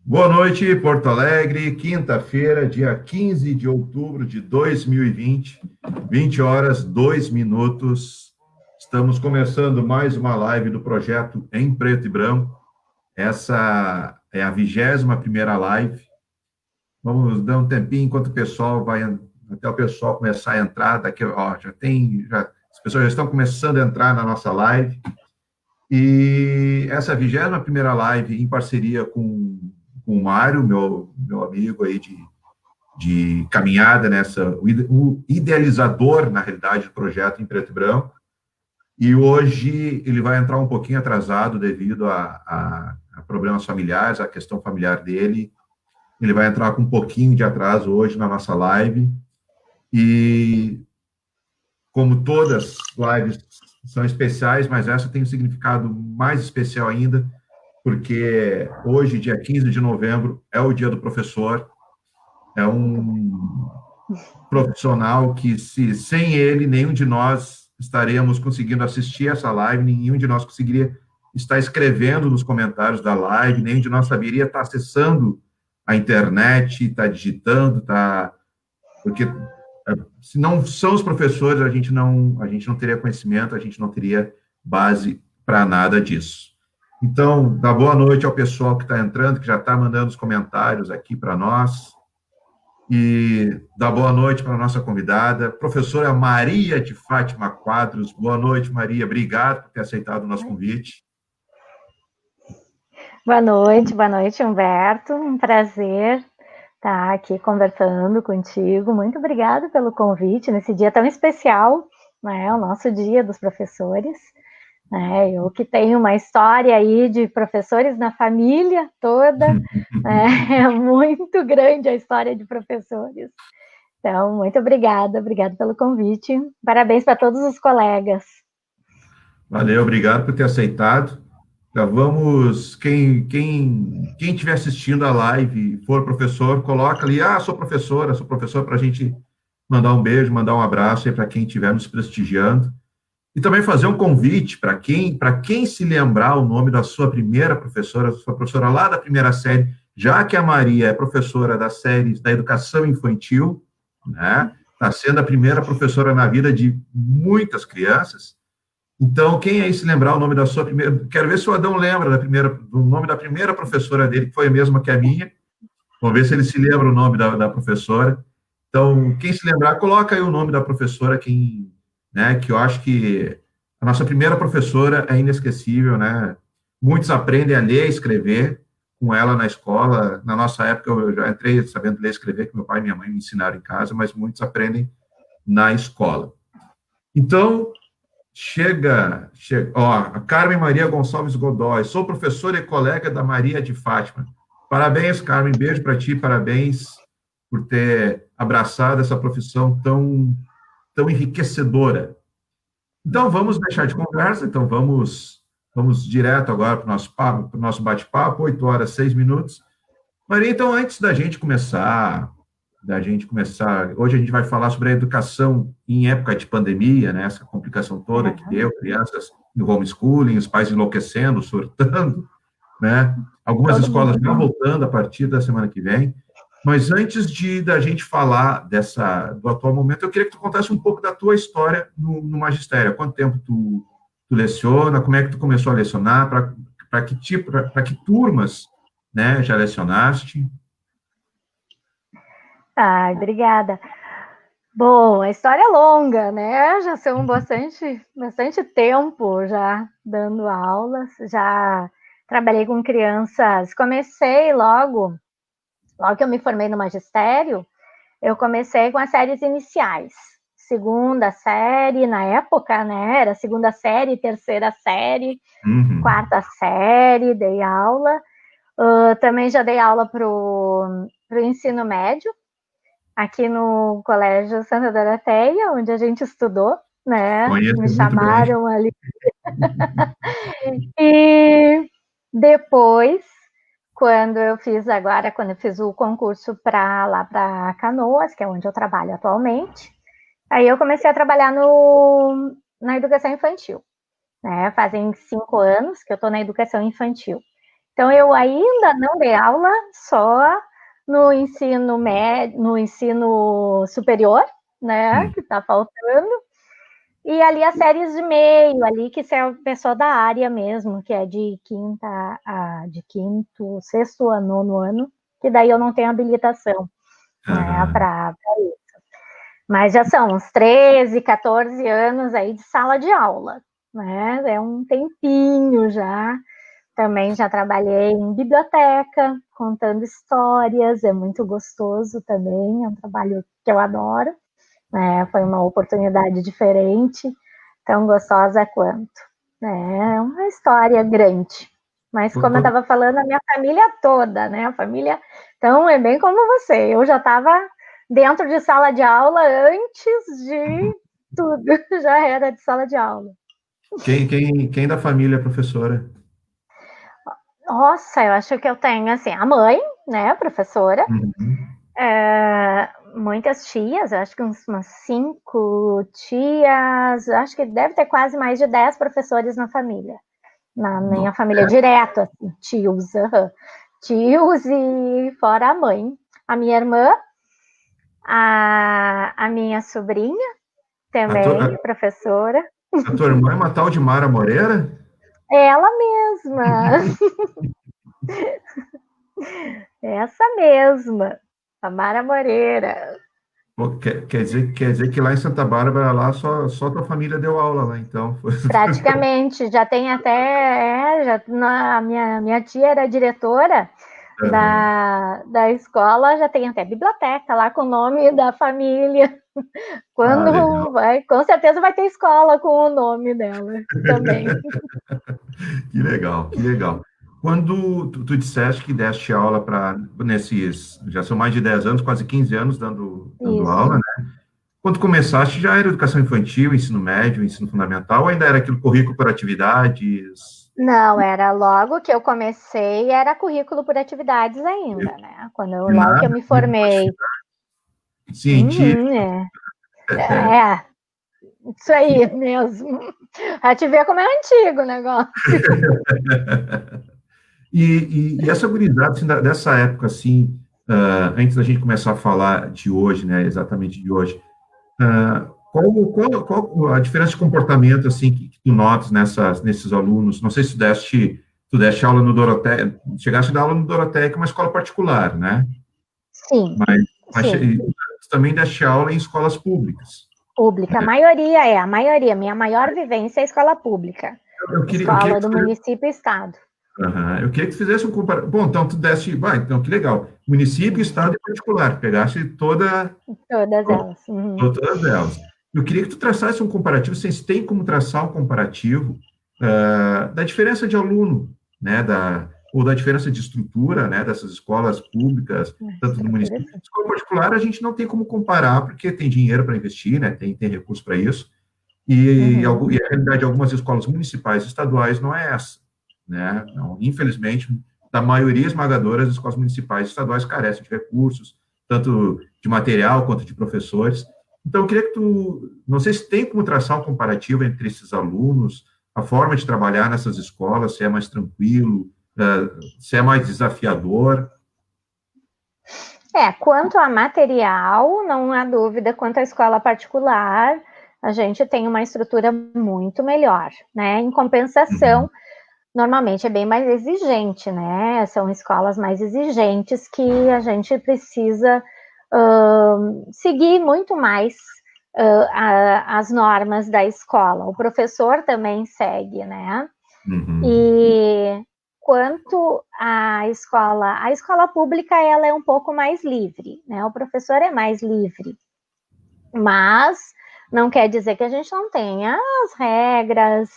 Boa noite, Porto Alegre, quinta-feira, dia 15 de outubro de 2020, 20 horas, 2 minutos. Estamos começando mais uma live do projeto Em Preto e Branco. Essa é a 21ª live. Vamos dar um tempinho enquanto o pessoal até o pessoal começar a entrar. Daqui, as pessoas já estão começando a entrar na nossa live. E essa 21ª live em parceria com o Mário, meu amigo aí de caminhada o idealizador, na realidade, do projeto Em Preto e Branco. E hoje ele vai entrar um pouquinho atrasado devido a problemas familiares, a questão familiar dele. Ele vai entrar com um pouquinho de atraso hoje na nossa live. E, como todas as lives são especiais, mas essa tem um significado mais especial ainda, porque hoje, dia 15 de novembro, é o Dia do Professor. É um profissional que, sem ele, nenhum de nós estaremos conseguindo assistir essa live, nenhum de nós conseguiria estar escrevendo nos comentários da live, nenhum de nós saberia estar acessando a internet, estar digitando, porque se não são os professores, a gente não teria conhecimento, a gente não teria base para nada disso. Então, dá boa noite ao pessoal que está entrando, que já está mandando os comentários aqui para nós. E dá boa noite para a nossa convidada, professora Maria de Fátima Quadros. Boa noite, Maria. Obrigado por ter aceitado o nosso convite. Boa noite, Humberto. Um prazer estar aqui conversando contigo. Muito obrigada pelo convite nesse dia tão especial, né? O nosso Dia dos Professores. Eu que tenho uma história aí de professores na família toda, é muito grande a história de professores. Então, muito obrigada pelo convite. Parabéns para todos os colegas. Valeu, obrigado por ter aceitado. Já vamos, quem estiver assistindo a live e for professor, coloca ali, sou professora, para a gente mandar um beijo, mandar um abraço aí para quem estiver nos prestigiando. E também fazer um convite para quem se lembrar o nome da sua primeira professora, sua professora lá da primeira série, já que a Maria é professora das séries da educação infantil, né? Está sendo a primeira professora na vida de muitas crianças. Então, quem aí se lembrar o nome da sua primeira... Quero ver se o Adão lembra do nome da primeira professora dele, que foi a mesma que a minha. Vamos ver se ele se lembra o nome da professora. Então, quem se lembrar, coloca aí o nome da professora, que eu acho que a nossa primeira professora é inesquecível, né? Muitos aprendem a ler e escrever com ela na escola. Na nossa época, eu já entrei sabendo ler e escrever, que meu pai e minha mãe me ensinaram em casa, mas muitos aprendem na escola. Então, a Carmen Maria Gonçalves Godoy, sou professora e colega da Maria de Fátima. Parabéns, Carmen, beijo para ti, parabéns por ter abraçado essa profissão tão enriquecedora. Então, vamos deixar de conversa, então vamos direto agora para o nosso bate-papo, 8 horas, 6 minutos. Maria, então, antes da gente começar, hoje a gente vai falar sobre a educação em época de pandemia, né, essa complicação toda que deu, crianças no homeschooling, os pais enlouquecendo, surtando, né, algumas escolas já voltando a partir da semana que vem. Mas antes da gente falar do atual momento, eu queria que tu contasse um pouco da tua história no magistério. Há quanto tempo tu leciona? Como é que tu começou a lecionar? Para que turmas, né, já lecionaste? Obrigada. Bom, a história é longa, né? Já são bastante tempo já dando aulas, já trabalhei com crianças, comecei logo que eu me formei no magistério, eu comecei com as séries iniciais, segunda série, na época, né, era segunda série, terceira série, quarta série, dei aula, também já dei aula pro ensino médio, aqui no Colégio Santa Doroteia, onde a gente estudou, né, me chamaram ali. E depois, quando eu fiz o concurso para lá para Canoas, que é onde eu trabalho atualmente, aí eu comecei a trabalhar na educação infantil. né? Fazem 5 anos que eu estou na educação infantil. Então, eu ainda não dei aula só no ensino médio, no ensino superior, né? Que está faltando. E ali as séries de meio, ali que é a pessoa da área mesmo, que é de quinto, sexto a nono ano, que daí eu não tenho habilitação, né, para isso. Mas já são uns 13, 14 anos aí de sala de aula, né? É um tempinho já. Também já trabalhei em biblioteca, contando histórias, é muito gostoso também, é um trabalho que eu adoro. Foi uma oportunidade diferente, tão gostosa quanto. É uma história grande. Mas, como eu estava falando, a minha família toda, né? A família. Então, é bem como você. Eu já estava dentro de sala de aula antes de tudo. Já era de sala de aula. Quem da família é professora? Nossa, eu acho que eu tenho, assim, a mãe, né? Professora. Uhum. Muitas tias, acho que umas 5 tias, acho que deve ter quase mais de 10 professores na família. Na minha família direto, assim, tios e fora a mãe. A minha irmã, a minha sobrinha, também, professora. A tua irmã é uma tal de Mara Moreira? Ela mesma. Essa mesma. A Mara Moreira. Pô, quer dizer que lá em Santa Bárbara, lá só tua família deu aula lá, então. Praticamente, já tem até. A minha tia era diretora da escola, já tem até biblioteca lá com o nome da família. Quando com certeza vai ter escola com o nome dela também. Que legal, que legal. Quando tu disseste que deste aula para nesses, já são mais de 10 anos, quase 15 anos dando aula, né? Quando começaste, já era educação infantil, ensino médio, ensino fundamental, ou ainda era aquilo currículo por atividades? Não, era logo que eu comecei, era currículo por atividades ainda, né? Logo que eu me formei. Científico. Isso aí mesmo. A te ver como é antigo o negócio. E essa gurizada, assim, dessa época, assim, antes da gente começar a falar de hoje, né, exatamente de hoje, qual a diferença de comportamento, assim, que tu notas nesses alunos? Não sei se tu deste aula no Doroteia, chegaste a dar aula no Doroteia, que é uma escola particular, né? Sim, Mas sim. tu também deste aula em escolas públicas. Pública, a maioria. Minha maior vivência é escola pública. Escola do município e estado. Eu queria que tu fizesse um comparativo. Bom, então tu deste. Então que legal. Município, estado e particular. Pegaste todas elas. Todas elas. Eu queria que tu traçasse um comparativo. Vocês têm como traçar um comparativo da diferença de aluno, né? Ou da diferença de estrutura, né? Dessas escolas públicas, tanto no município. Escola particular, a gente não tem como comparar, porque tem dinheiro para investir, né? Tem recurso para isso. E a realidade de algumas escolas municipais e estaduais não é essa, né? Não, infelizmente, da maioria esmagadora, as escolas municipais e estaduais carecem de recursos, tanto de material quanto de professores. Então, eu queria que não sei se tem como traçar um comparativo entre esses alunos, a forma de trabalhar nessas escolas, se é mais tranquilo, se é mais desafiador. Quanto a material, não há dúvida, quanto à escola particular, a gente tem uma estrutura muito melhor, né? Em compensação, normalmente é bem mais exigente, né? São escolas mais exigentes que a gente precisa seguir muito mais as normas da escola. O professor também segue, né? E quanto à escola pública, ela é um pouco mais livre, né? O professor é mais livre, mas não quer dizer que a gente não tenha as regras,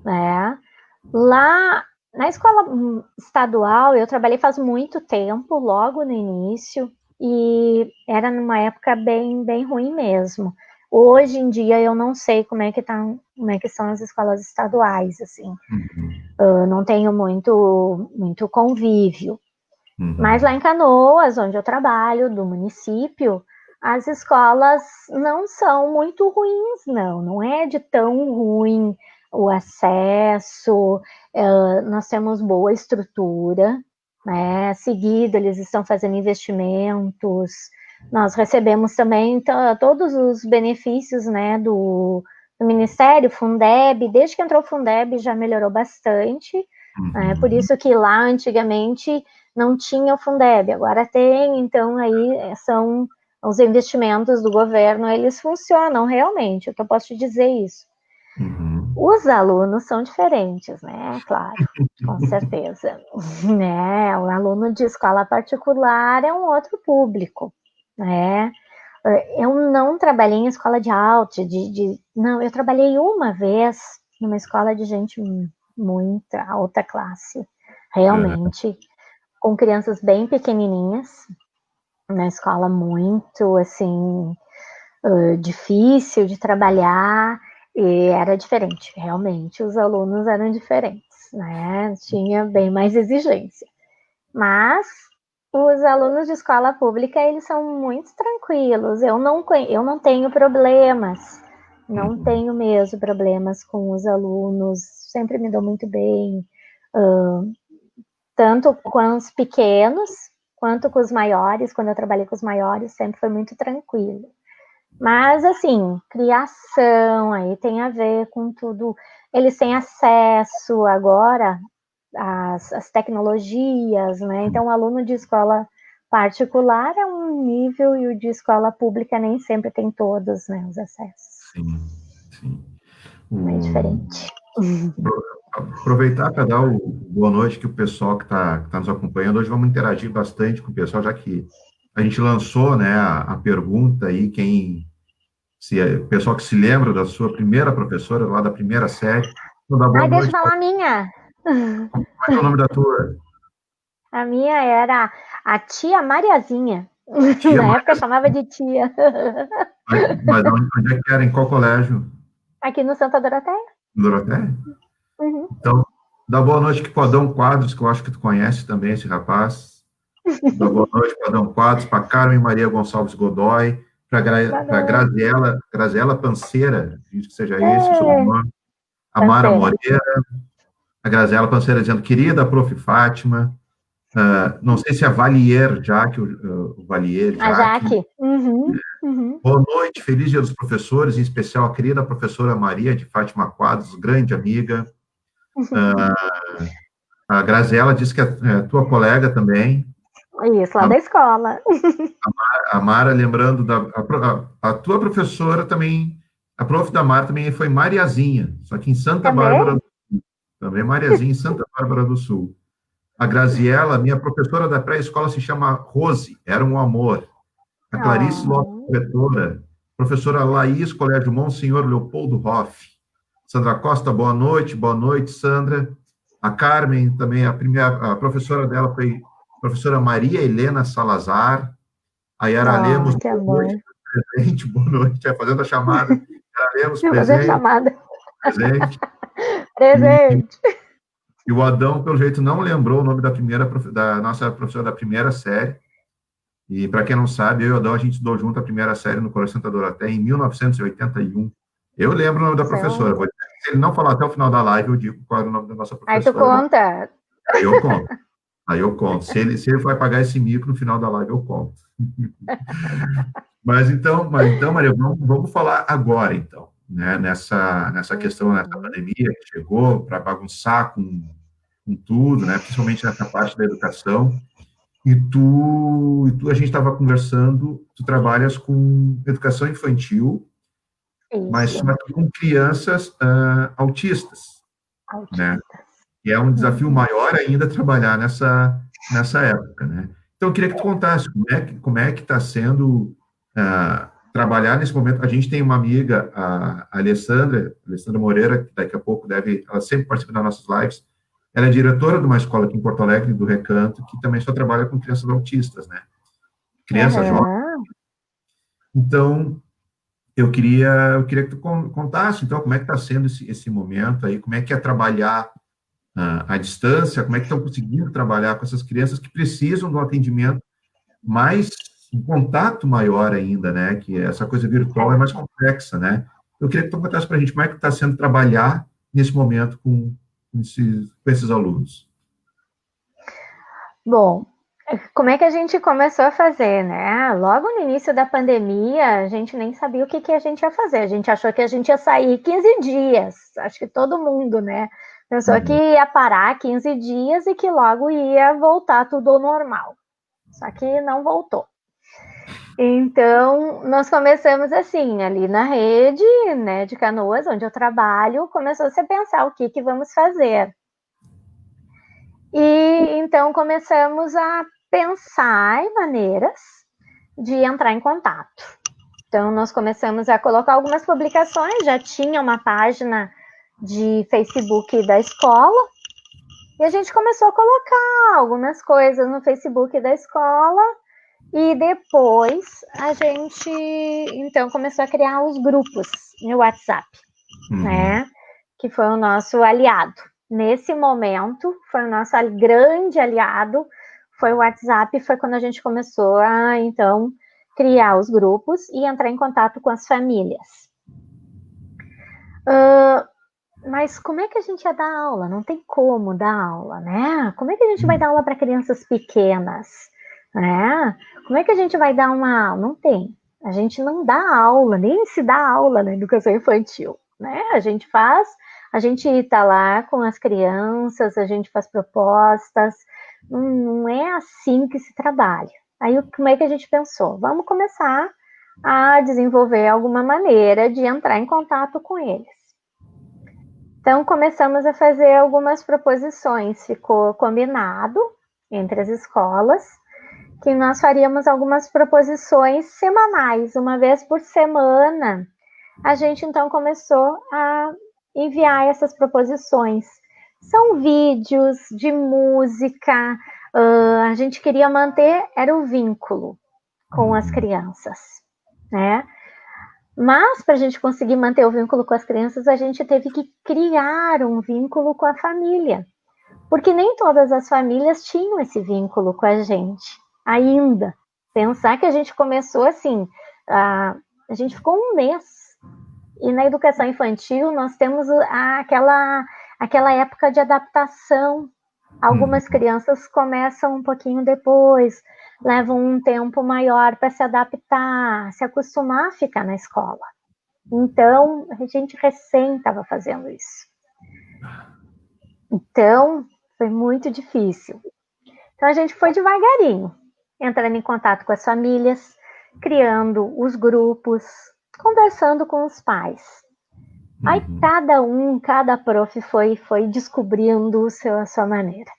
né? Lá na escola estadual, eu trabalhei faz muito tempo, logo no início, e era numa época bem, bem ruim mesmo. Hoje em dia eu não sei como é que são as escolas estaduais, assim. Não tenho muito convívio. Mas lá em Canoas, onde eu trabalho, do município, as escolas não são muito ruins, não é de tão ruim. o acesso, nós temos boa estrutura, né? Seguido, eles estão fazendo investimentos, nós recebemos também todos os benefícios, né, do Ministério, Fundeb, desde que entrou o Fundeb já melhorou bastante, né? Por isso que lá antigamente não tinha o Fundeb, agora tem, então aí são os investimentos do governo, eles funcionam realmente, o que eu posso te dizer isso. Os alunos são diferentes, né? Claro, com certeza. Né? O aluno de escola particular é um outro público, né? Eu não trabalhei em escola de alta, não, eu trabalhei uma vez numa escola de gente muito alta classe, realmente, com crianças bem pequenininhas, na escola muito, assim, difícil de trabalhar, e era diferente, realmente, os alunos eram diferentes, né? Tinha bem mais exigência. Mas os alunos de escola pública, eles são muito tranquilos, eu não tenho problemas, não tenho mesmo problemas com os alunos, sempre me dou muito bem, tanto com os pequenos, quanto com os maiores, quando eu trabalhei com os maiores, sempre foi muito tranquilo. Mas, assim, criação, aí tem a ver com tudo. Eles têm acesso agora às tecnologias, né? Então, o aluno de escola particular é um nível e o de escola pública nem sempre tem todos, né, os acessos. Sim. É diferente. Aproveitar para dar o boa noite que o pessoal que tá nos acompanhando. Hoje vamos interagir bastante com o pessoal, já que a gente lançou, né, a pergunta aí, o pessoal que se lembra da sua primeira professora, lá da primeira série. Então, dá boa Deixa eu noite. falar a minha. Como é que é o nome da tua? A minha era a tia Mariazinha. Tia Na época Maria. eu chamava de tia. Mas onde é que era? Em qual colégio? Aqui no Santa Doroteia. Doroteia? Uhum. Então, dá boa noite que o Adão Quadros, que eu acho que tu conhece também esse rapaz. Dá boa noite para Adão Quadros, para Carmen Maria Gonçalves Godoy, para Graziela Panceira, diz que seja esse o sobrenome, a Mara Moreira, a Graziela Panceira dizendo, querida Prof. Fátima, não sei se é Valier, Jaque, o Valier, Jaque. A Jaque. Uhum. Boa noite, feliz dia dos professores, em especial a querida professora Maria de Fátima Quadros, grande amiga. A Graziela diz que é tua colega também. Isso, lá da escola. A Mara, lembrando, a tua professora também, a prof da Mara também foi Mariazinha, só que em Santa Bárbara do Sul. Também Mariazinha, em Santa Bárbara do Sul. A Graziela, minha professora da pré-escola se chama Rose, era um amor. A Clarice Lopes, professora. Professora Laís, Colégio Monsenhor Leopoldo Hoff. Sandra Costa, boa noite, Sandra. A Carmen, também, a professora dela foi professora Maria Helena Salazar. A Yara Lemos, boa noite, presente, boa noite, fazendo a chamada. Yara Lemos, presente. Presente. E o Adão, pelo jeito, não lembrou o nome da nossa professora da primeira série. E, para quem não sabe, eu e o Adão, a gente estudou junto a primeira série no Colégio Santa Doroteia em 1981. Eu lembro o nome da professora. Se ele não falar até o final da live, eu digo qual era o nome da nossa professora. Aí tu conta. Aí eu conto. Se ele vai pagar esse mico no final da live, eu conto. Mas então, Maria, vamos falar agora, então, né, nessa questão, nessa pandemia que chegou para bagunçar com tudo, né, principalmente nessa parte da educação. E a gente estava conversando, tu trabalhas com educação infantil, mas só que com crianças autistas, né? E é um desafio maior ainda trabalhar nessa época, né? Então, eu queria que tu contasse como é que está sendo trabalhar nesse momento. A gente tem uma amiga, a Alessandra Moreira, que daqui a pouco ela sempre participa das nossas lives. Ela é diretora de uma escola aqui em Porto Alegre, do Recanto, que também só trabalha com crianças autistas, né? Crianças jovens. Então, eu queria que tu contasse, então, como é que está sendo esse momento aí, como é que é trabalhar à distância, como é que estão conseguindo trabalhar com essas crianças que precisam de um atendimento mais, um contato maior ainda, né? Que essa coisa virtual é mais complexa, né? Eu queria que tu contasse para a gente como é que está sendo trabalhar nesse momento com esses alunos? Bom, como é que a gente começou a fazer, né? Logo no início da pandemia, a gente nem sabia o que a gente ia fazer. A gente achou que a gente ia sair 15 dias. Acho que todo mundo, né? Pensou que ia parar 15 dias e que logo ia voltar tudo ao normal. Só que não voltou. Então, nós começamos assim, ali na rede, né, de Canoas, onde eu trabalho, começou-se a pensar o que vamos fazer. E então começamos a pensar em maneiras de entrar em contato. Então, nós começamos a colocar algumas publicações, já tinha uma página de Facebook da escola, e a gente começou a colocar algumas coisas no Facebook da escola, e depois a gente, então, começou a criar os grupos no WhatsApp, né? Que foi o nosso aliado. Nesse momento, foi o nosso grande aliado, foi o WhatsApp, foi quando a gente começou a, então, criar os grupos e entrar em contato com as famílias. Mas como é que a gente ia dar aula? Não tem como dar aula, né? Como é que a gente vai dar aula para crianças pequenas, né? Como é que a gente vai dar uma aula? Não tem. A gente não dá aula, nem se dá aula na educação infantil, né? A gente está lá com as crianças, a gente faz propostas, não é assim que se trabalha. Aí, como é que a gente pensou? Vamos começar a desenvolver alguma maneira de entrar em contato com eles. Então, começamos a fazer algumas proposições, ficou combinado entre as escolas que nós faríamos algumas proposições semanais, uma vez por semana. A gente, então, começou a enviar essas proposições. São vídeos de música, a gente queria manter, era o vínculo com as crianças, né? Mas, para a gente conseguir manter o vínculo com as crianças, a gente teve que criar um vínculo com a família, porque nem todas as famílias tinham esse vínculo com a gente ainda. Pensar que a gente começou assim, a gente ficou um mês, e na educação infantil nós temos aquela época de adaptação. Algumas crianças começam um pouquinho depois, levam um tempo maior para se adaptar, se acostumar a ficar na escola. Então, a gente recém estava fazendo isso. Então, foi muito difícil. Então, a gente foi devagarinho, entrando em contato com as famílias, criando os grupos, conversando com os pais. Aí, cada prof foi descobrindo a sua maneira,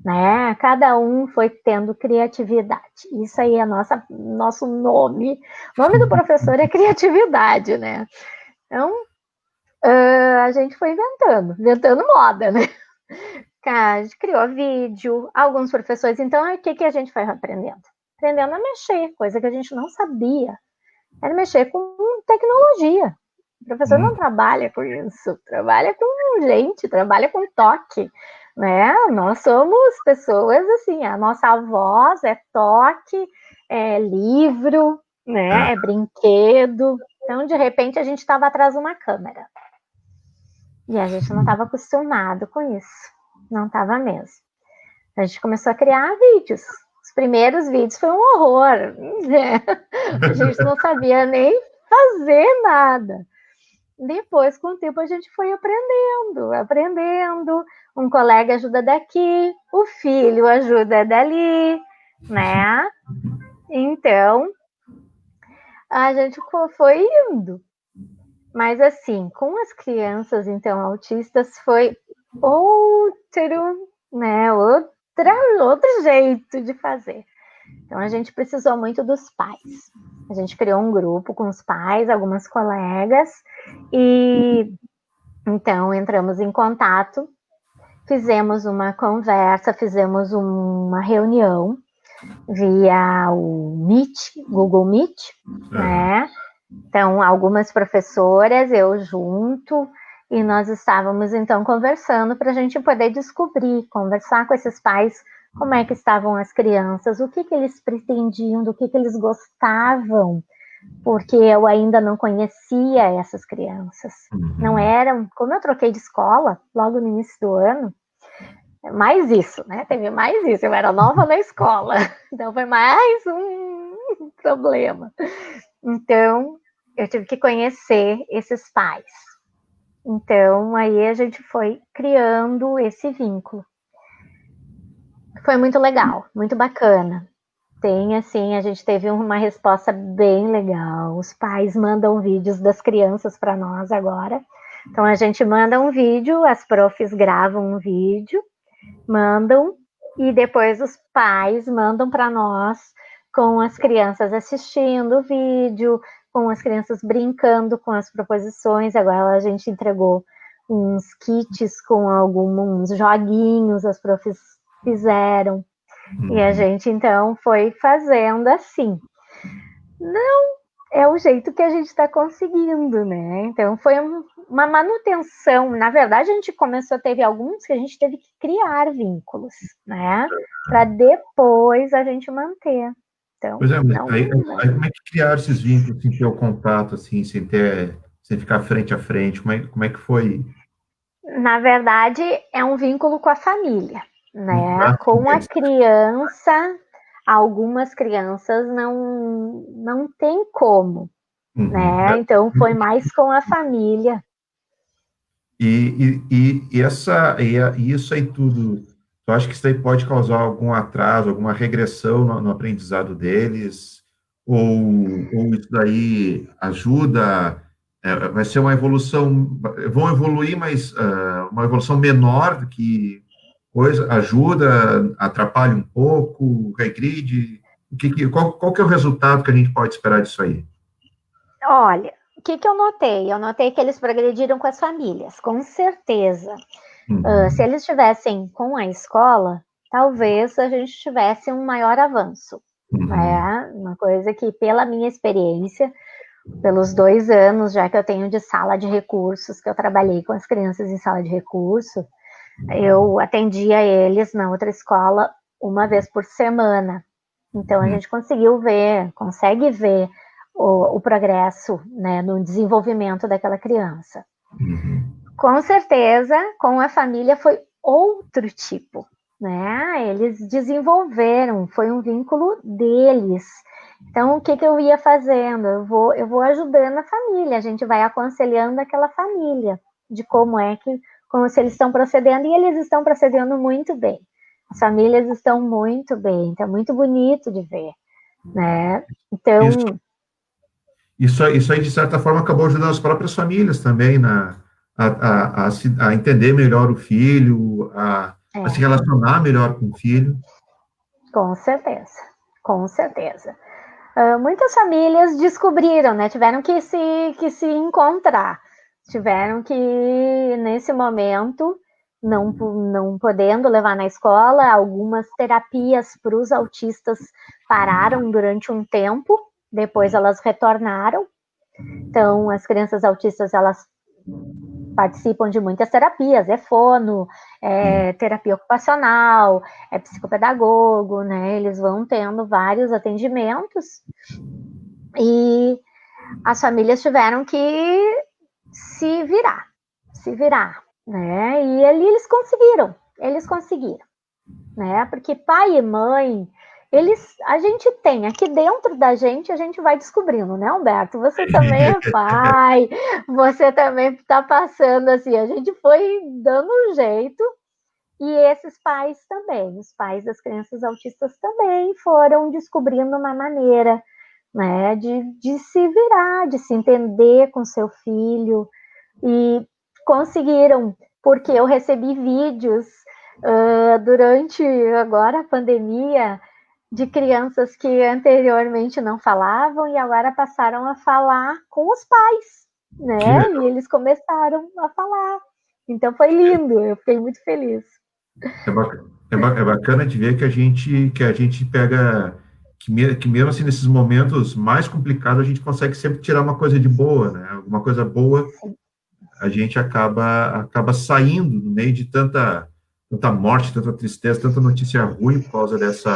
né? Cada um foi tendo criatividade. Isso aí é nosso nome. O nome do professor é criatividade, né? Então, a gente foi inventando moda, né? A gente criou vídeo, alguns professores. Então, o que a gente foi aprendendo? Aprendendo a mexer, coisa que a gente não sabia. Era mexer com tecnologia. O professor não trabalha com isso, trabalha com gente, trabalha com toque, né? Nós somos pessoas assim, a nossa voz é toque, é livro, né? É brinquedo. Então, de repente, a gente estava atrás de uma câmera. E a gente não estava acostumado com isso. Não estava mesmo. A gente começou a criar vídeos. Os primeiros vídeos foi um horror. Né? A gente não sabia nem fazer nada. Depois, com o tempo, a gente foi aprendendo. Um colega ajuda daqui, o filho ajuda dali, né? Então, a gente foi indo. Mas, assim, com as crianças, então, autistas, foi outro jeito de fazer. Então, a gente precisou muito dos pais. A gente criou um grupo com os pais, algumas colegas, e então entramos em contato, fizemos uma conversa, fizemos uma reunião via o Meet, Google Meet, né? Então, algumas professoras, eu junto, e nós estávamos, então, conversando para a gente poder descobrir, conversar com esses pais, como é que estavam as crianças, o que eles pretendiam, do que eles gostavam, porque eu ainda não conhecia essas crianças. Não eram, como eu troquei de escola logo no início do ano, mais isso, né? Teve mais isso, eu era nova na escola, então foi mais um problema. Então, eu tive que conhecer esses pais. Então, aí a gente foi criando esse vínculo. Foi muito legal, muito bacana. Tem, assim, a gente teve uma resposta bem legal. Os pais mandam vídeos das crianças para nós agora. Então, a gente manda um vídeo, as profs gravam um vídeo, mandam, e depois os pais mandam para nós com as crianças assistindo o vídeo, com as crianças brincando com as proposições. Agora a gente entregou uns kits com alguns joguinhos, as profs fizeram. E a gente, então, foi fazendo assim. Não é o jeito que a gente está conseguindo, né? Então, foi uma manutenção. Na verdade, a gente começou, teve alguns que a gente teve que criar vínculos, né? Para depois a gente manter. Então, Pois é, mas aí como é que criaram esses vínculos, sem ter o contato, assim, sem ficar frente a frente? Como é que foi? Na verdade, é um vínculo com a família, né? Ah, Com a criança, algumas crianças não tem como, né? Então, foi mais com a família. E isso aí tudo, tu acha que isso aí pode causar algum atraso, alguma regressão no aprendizado deles? Ou isso daí ajuda, vai ser uma evolução, vão evoluir, mas uma evolução menor do que coisa, ajuda, atrapalha um pouco, regride? Qual que é o resultado que a gente pode esperar disso aí? Olha, o que eu notei? Eu notei que eles progrediram com as famílias, com certeza. Se eles estivessem com a escola, talvez a gente tivesse um maior avanço. Né? Uma coisa que, pela minha experiência, pelos 2 anos já que eu tenho de sala de recursos, que eu trabalhei com as crianças em sala de recurso, eu atendia eles na outra escola uma vez por semana. Então, a gente consegue ver o progresso, né, no desenvolvimento daquela criança. Com certeza, com a família foi outro tipo, né? Eles desenvolveram, foi um vínculo deles. Então, o que eu ia fazendo? Eu vou ajudando a família, a gente vai aconselhando aquela família de como se eles estão procedendo, e eles estão procedendo muito bem. As famílias estão muito bem, então é muito bonito de ver, né? Então... Isso aí, de certa forma, acabou ajudando as próprias famílias também a entender melhor o filho, a se relacionar melhor com o filho. Com certeza, com certeza. Muitas famílias descobriram, né? Tiveram que se encontrar. Tiveram que, nesse momento, não podendo levar na escola, algumas terapias para os autistas pararam durante um tempo, depois elas retornaram. Então, as crianças autistas, elas participam de muitas terapias, fono, terapia ocupacional, psicopedagogo, né? Eles vão tendo vários atendimentos e as famílias tiveram que se virar, né? E ali eles conseguiram, né? Porque pai e mãe, a gente tem aqui dentro da gente, a gente vai descobrindo, né, Humberto? Você também é pai, você também está passando assim, a gente foi dando um jeito, e esses pais também, os pais das crianças autistas também foram descobrindo uma maneira, né, de se virar, de se entender com seu filho, e conseguiram, porque eu recebi vídeos durante agora a pandemia, de crianças que anteriormente não falavam e agora passaram a falar com os pais, né? E eles começaram a falar. Então foi lindo, eu fiquei muito feliz. É bacana de ver que a gente pega, que mesmo assim nesses momentos mais complicados, a gente consegue sempre tirar uma coisa de boa, né? Alguma coisa boa, a gente acaba saindo no meio de tanta morte, tanta tristeza, tanta notícia ruim por causa dessa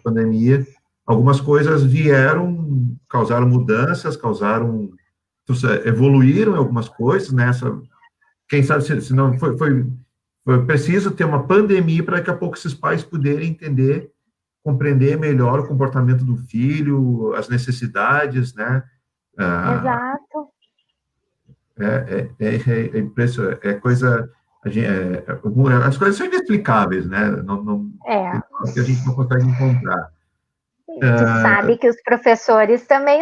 pandemia. algumas coisas vieram, causaram mudanças, evoluíram algumas coisas, né? Quem sabe se não foi preciso ter uma pandemia para daqui a pouco esses pais poderem entender, compreender melhor o comportamento do filho, as necessidades, né? Ah, Exato. é impressionante, coisa, as coisas são inexplicáveis, né? É. Tem coisas que a gente não consegue encontrar. Tu sabe que os professores também,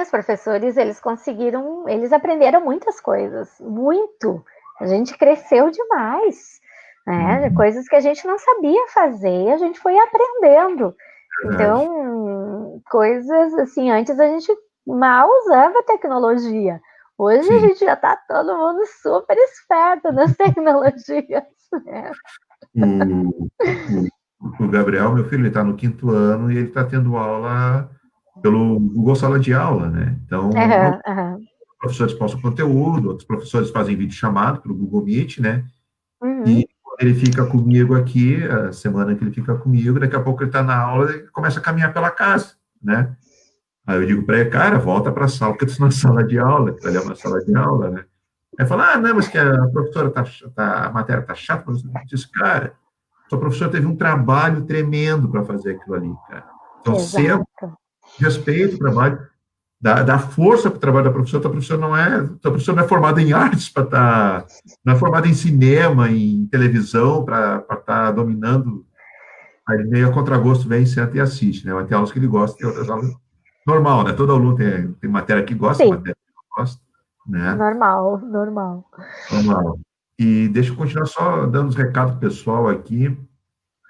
eles conseguiram, eles aprenderam muitas coisas, muito. A gente cresceu demais, né? Coisas que a gente não sabia fazer, a gente foi aprendendo. Verdade. Então, coisas assim, antes a gente mal usava tecnologia. Hoje a Sim. gente já está todo mundo super esperto nas tecnologias, né? O Gabriel, meu filho, ele está no 5º ano e ele está tendo aula pelo Google Sala de Aula, né? Então, professores postam conteúdo, outros professores fazem vídeo chamado pelo Google Meet, né? E quando ele fica comigo aqui, a semana que ele fica comigo, daqui a pouco ele está na aula e começa a caminhar pela casa, né? Aí eu digo para ele, cara, volta para a sala, porque tu está na sala de aula, que ali é uma sala de aula, né? Aí fala, não, mas que a professora a matéria tá chata, eu disse, cara, sua professora teve um trabalho tremendo para fazer aquilo ali, cara. Então, sempre Exato. respeito o trabalho, dá força para o trabalho da professora, tua professora não é formada em artes para estar, não é formada em cinema, em televisão, para estar dominando. Aí meio a contragosto vem, senta e assiste, né? Vai ter aulas que ele gosta, tem outras aulas normal, né? Todo aluno tem matéria que gosta, Sim, matéria que não gosta, né? normal, normal. Normal. E deixa eu continuar só dando os recados pessoal aqui.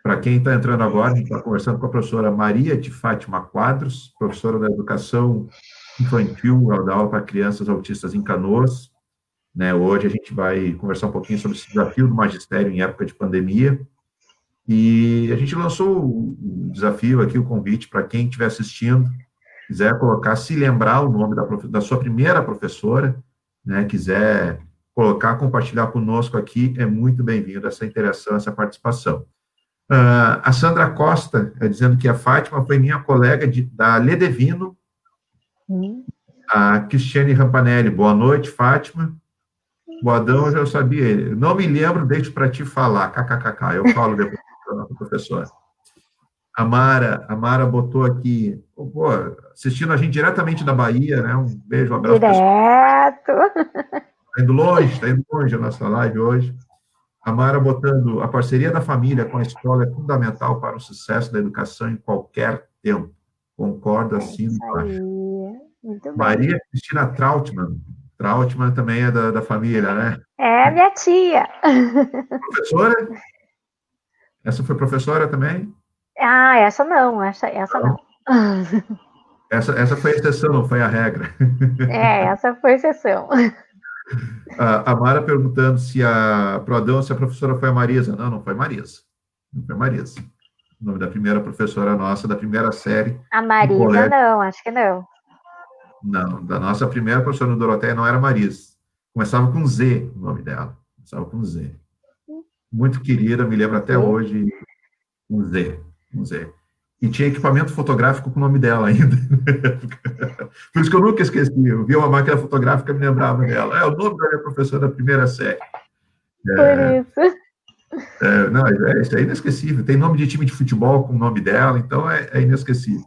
Para quem está entrando agora, a gente está conversando com a professora Maria de Fátima Quadros, professora da Educação Infantil, ela dá aula para crianças autistas em Canoas. Né? Hoje a gente vai conversar um pouquinho sobre esse desafio do magistério em época de pandemia. E a gente lançou o desafio aqui, o convite para quem estiver assistindo, quiser colocar, se lembrar o nome da sua primeira professora, né? Quiser colocar, compartilhar conosco aqui, é muito bem-vindo essa interação, essa participação. A Sandra Costa, dizendo que a Fátima foi minha colega da Ledevino. A Cristiane Rampanelli, boa noite, Fátima. Boadão, eu já sabia. Não me lembro, deixo para te falar. KKKK, eu falo depois da nossa professora. A Mara botou aqui, pô, assistindo a gente diretamente da Bahia, né? Um beijo, um abraço. Direto. Está indo longe a nossa live hoje. A Mara botando a parceria da família com a escola é fundamental para o sucesso da educação em qualquer tempo. Concordo assim embaixo. Muito bem. Maria Cristina Trautmann. Trautmann também é da família, né? É minha tia. Professora? Essa foi professora também? Ah, essa não, essa não. Essa foi a exceção, não foi a regra. Essa foi exceção. A Mara perguntando se a professora foi a Marisa. Não foi Marisa. Não foi Marisa. O nome da primeira professora nossa, da primeira série. A Marisa não, acho que não. Não, da nossa primeira professora no Doroteia não era Marisa. Começava com Z o nome dela. Começava com Z. Muito querida, me lembro até hoje, com Z. E tinha equipamento fotográfico com o nome dela ainda. Por isso que eu nunca esqueci. Eu vi uma máquina fotográfica e me lembrava dela. É o nome da minha professora da primeira série. Por isso. Não, isso é inesquecível. Tem nome de time de futebol com o nome dela, então é inesquecível.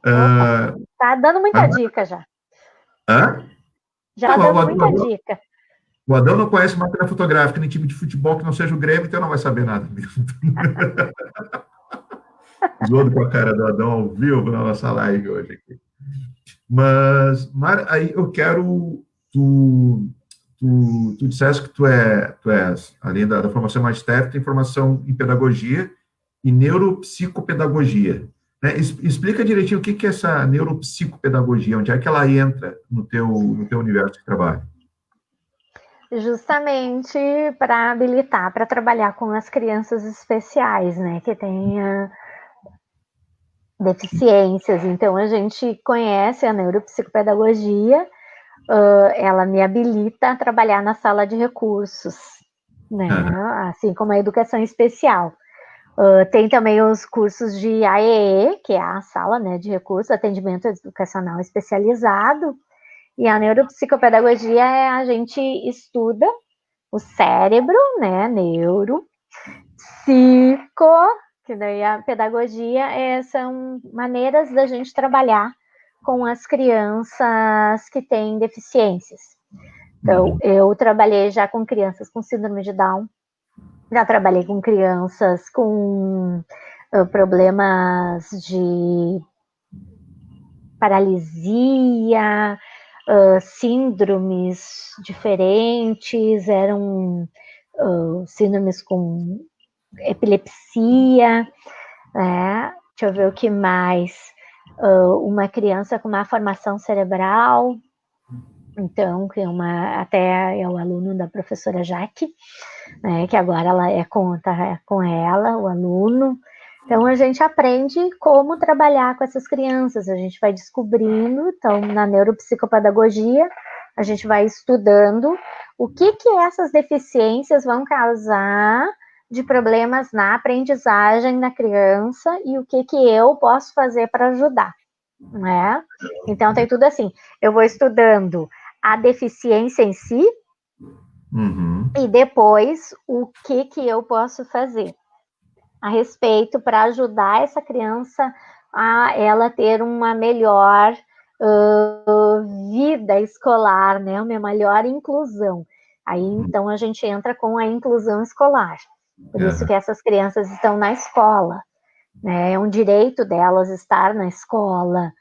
Tá dando muita dica já. Hã? Já dando muita dica. O Adão não conhece máquina fotográfica nem time de futebol que não seja o Grêmio, então não vai saber nada mesmo. Zoando com a cara do Adão ao vivo na nossa live hoje aqui. Mas, Mara, aí eu quero... Tu disseste que tu és, além da formação em magistério, tem formação em pedagogia e neuropsicopedagogia. Né? Explica direitinho o que é essa neuropsicopedagogia, onde é que ela entra no teu universo de trabalho. Justamente para habilitar, para trabalhar com as crianças especiais, né, que têm deficiências. Então, a gente conhece a neuropsicopedagogia, ela me habilita a trabalhar na sala de recursos, né, assim como a educação especial. Tem também os cursos de AEE, que é a sala, né, de recursos, atendimento educacional especializado, e a neuropsicopedagogia a gente estuda o cérebro, né, neuro, psico, que daí a pedagogia são maneiras da gente trabalhar com as crianças que têm deficiências. Então, eu trabalhei já com crianças com síndrome de Down, já trabalhei com crianças com problemas de paralisia, síndromes diferentes, eram síndromes com epilepsia, né? Deixa eu ver o que mais. Uma criança com má formação cerebral, então, que até é o aluno da professora Jaque, né, que agora ela tá com ela, o aluno. Então, a gente aprende como trabalhar com essas crianças, a gente vai descobrindo, então, na neuropsicopedagogia, a gente vai estudando o que essas deficiências vão causar de problemas na aprendizagem da criança e o que eu posso fazer para ajudar, né? Então, tem tudo assim, eu vou estudando a deficiência em si, e depois o que eu posso fazer a respeito para ajudar essa criança a ela ter uma melhor vida escolar, né? Uma melhor inclusão. Aí, então, a gente entra com a inclusão escolar. Por isso que essas crianças estão na escola, né? É um direito delas estar na escola,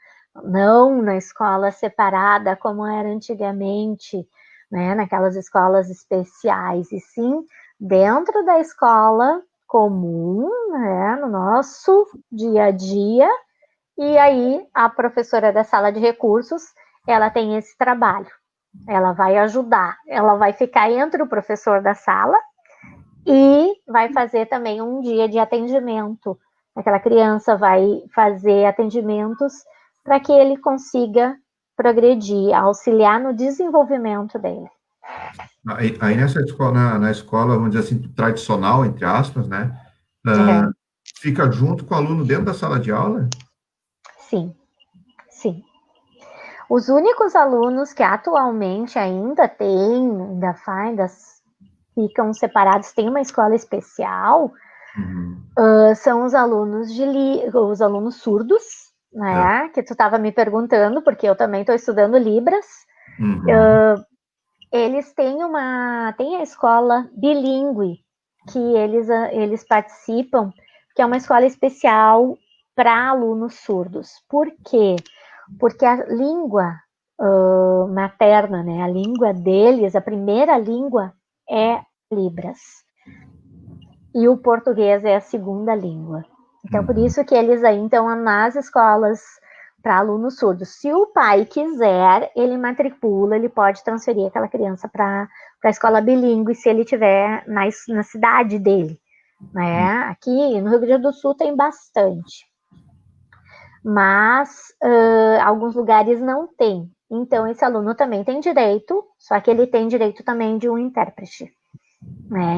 não na escola separada como era antigamente, né? Naquelas escolas especiais, e sim dentro da escola comum, né? No nosso dia a dia. E aí a professora da sala de recursos, ela tem esse trabalho, ela vai ajudar, ela vai ficar entre o professor da sala e vai fazer também um dia de atendimento. Aquela criança vai fazer atendimentos para que ele consiga progredir, auxiliar no desenvolvimento dele. Aí nessa escola, na escola, vamos dizer assim, tradicional, entre aspas, né? Fica junto com o aluno dentro da sala de aula? Sim, sim. Os únicos alunos que atualmente ainda ficam separados, tem uma escola especial, são os alunos surdos, né? Que tu estava me perguntando, porque eu também estou estudando Libras. Eles têm a escola bilíngue que eles participam, que é uma escola especial para alunos surdos. Por quê? Porque a língua materna, né, a língua deles, a primeira língua é Libras. E o português é a segunda língua. Então, por isso que eles aí estão nas escolas para alunos surdos. Se o pai quiser, ele matricula, ele pode transferir aquela criança para a escola bilíngue, se ele estiver na cidade dele, né? Aqui no Rio Grande do Sul tem bastante, mas alguns lugares não tem. Então, esse aluno também tem direito, só que ele tem direito também de um intérprete.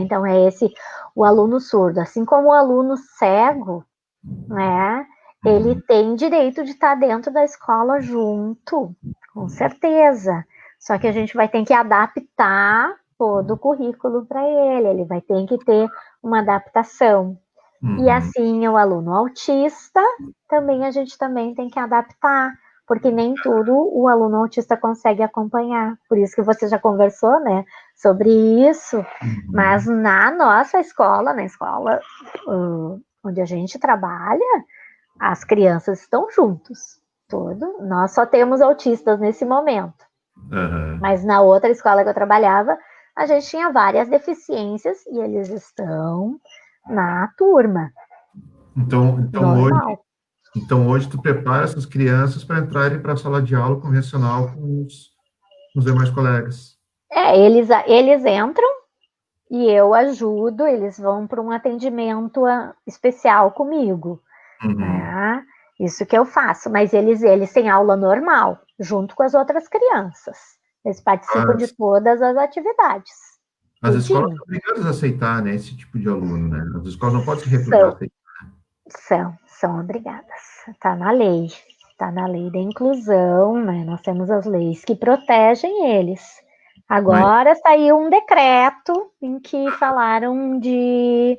Então, é o aluno surdo. Assim como o aluno cego, né? Ele tem direito de estar dentro da escola junto, com certeza. Só que a gente vai ter que adaptar todo o currículo para ele vai ter que ter uma adaptação. E assim, o aluno autista, também a gente também tem que adaptar, porque nem tudo o aluno autista consegue acompanhar. Por isso que você já conversou, né, sobre isso. Mas na nossa escola, na escola onde a gente trabalha, as crianças estão juntos. Nós só temos autistas nesse momento. Mas na outra escola que eu trabalhava, a gente tinha várias deficiências e eles estão na turma. Então hoje tu prepara essas crianças para entrarem para a sala de aula convencional com os demais colegas. Eles entram e eu ajudo, eles vão para um atendimento especial comigo. Né? Isso que eu faço, mas eles têm aula normal, junto com as outras crianças. Eles participam de todas as atividades. As escolas Tudinho. são obrigadas a aceitar, né, esse tipo de aluno, né? As escolas não podem se recusar a São, aceitar. são obrigadas. Está na lei. Está na lei da inclusão, né? Nós temos as leis que protegem eles. Mas, Agora saiu um decreto em que falaram de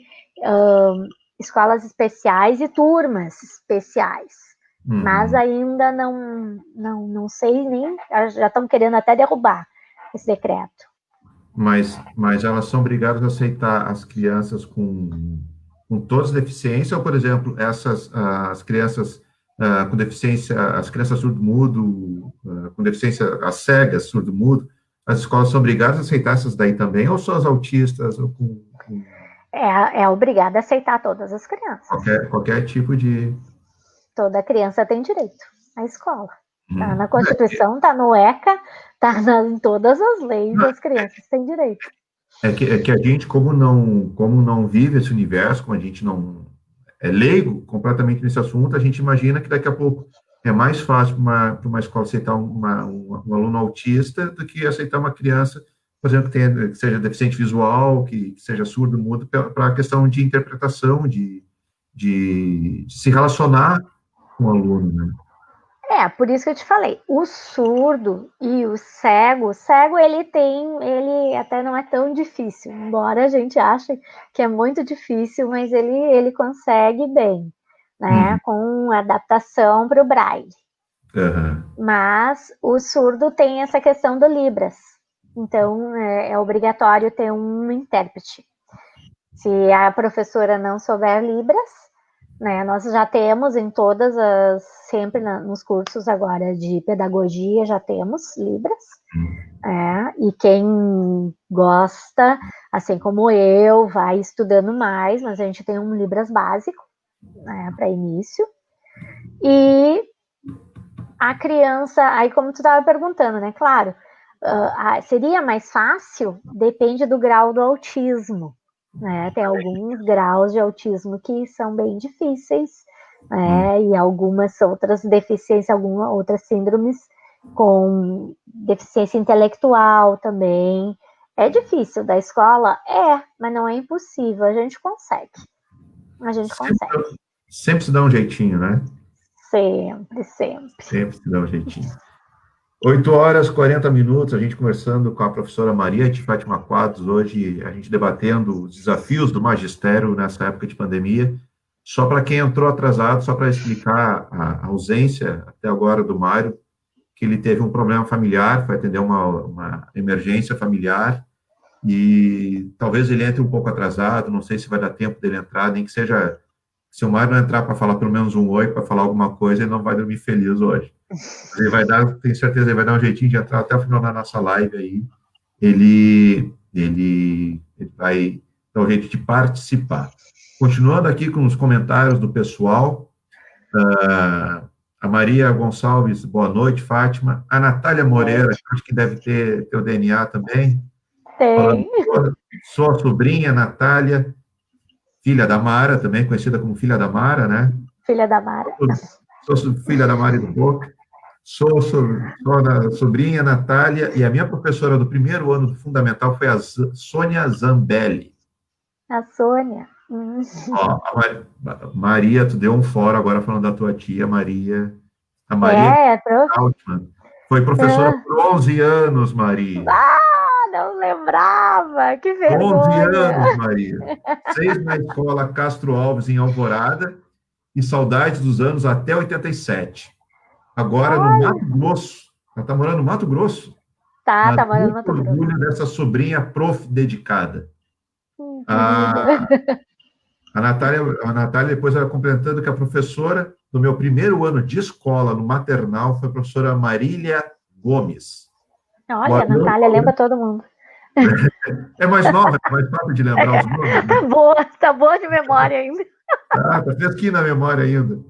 escolas especiais e turmas especiais. Mas uhum. ainda não sei nem. Já estão querendo até derrubar esse decreto. Mas elas são obrigadas a aceitar as crianças com todas as deficiências, ou, por exemplo, as crianças com deficiência, as crianças surdo-mudo, com deficiência, as cegas, surdo-mudo, as escolas são obrigadas a aceitar essas daí também, ou só as autistas, ou com É obrigada a aceitar todas as crianças. qualquer tipo de... Toda criança tem direito à escola. Tá na É, Constituição, tá no ECA, tá em todas as leis, as crianças têm direito. é que a gente, como não vive esse universo, como a gente não é leigo completamente nesse assunto, a gente imagina que daqui a pouco é mais fácil para uma escola aceitar um aluno autista do que aceitar uma criança, por exemplo, que seja deficiente visual, que seja surdo, mudo, para a questão de interpretação, de se relacionar com o aluno, né? Por isso que eu te falei, o surdo e o cego ele até não é tão difícil, embora a gente ache que é muito difícil, mas ele consegue bem, né, com adaptação para o braille. Uhum. Mas o surdo tem essa questão do Libras, então é obrigatório ter um intérprete. Se a professora não souber Libras, né, nós já temos em sempre nos cursos agora de pedagogia, já temos Libras, e quem gosta, assim como eu, vai estudando mais, mas a gente tem um Libras básico, né, para início, e a criança, aí como tu estava perguntando, né, claro, seria mais fácil, depende do grau do autismo, né? Tem alguns graus de autismo que são bem difíceis, né? E algumas outras deficiências, algumas outras síndromes com deficiência intelectual também. É difícil da escola? Mas não é impossível, a gente consegue. A gente consegue. Sempre se dá um jeitinho, né? Sempre, sempre. Sempre se dá um jeitinho. 8h40, a gente conversando com a professora Maria de Fátima Quadros, hoje a gente debatendo os desafios do magistério nessa época de pandemia. Só para quem entrou atrasado, só para explicar a ausência até agora do Mário, que ele teve um problema familiar, foi atender uma emergência familiar, e talvez ele entre um pouco atrasado, não sei se vai dar tempo dele entrar, nem que seja, se o Mário não entrar para falar pelo menos um oi, para falar alguma coisa, ele não vai dormir feliz hoje. Ele vai dar, tenho certeza, ele vai dar um jeitinho de entrar até o final da nossa live aí. Ele vai dar um jeito de participar. Continuando aqui com os comentários do pessoal, a Maria Gonçalves, boa noite, Fátima. A Natália Moreira, acho que deve ter o DNA também. Falando, Tem. sou a sobrinha, Natália, filha da Mara, também conhecida como filha da Mara, né? Filha da Mara. Sou filha da Mari do Boca. Sou da sobrinha Natália, e a minha professora do primeiro ano do Fundamental foi a Sônia Zambelli. A Sônia. Ó, Maria, tu deu um fora agora falando da tua tia, Maria. A Maria Altman. Foi professora por 11 anos, Maria. Não lembrava, que 11 vergonha. anos, Maria. 6 na escola Castro Alves, em Alvorada, e saudades dos anos até 87. Agora no Mato Grosso. Ela está morando no Mato Grosso. Tá morando no Mato Grosso. Orgulho dessa sobrinha prof dedicada. A Natália, depois ela complementando que a professora do meu primeiro ano de escola, no maternal, foi a professora Marília Gomes. Olha, a Natália lembra todo mundo. É mais nova, é mais fácil de lembrar os nomes. Né? Tá boa de memória ainda. Tá fresquinho na memória ainda.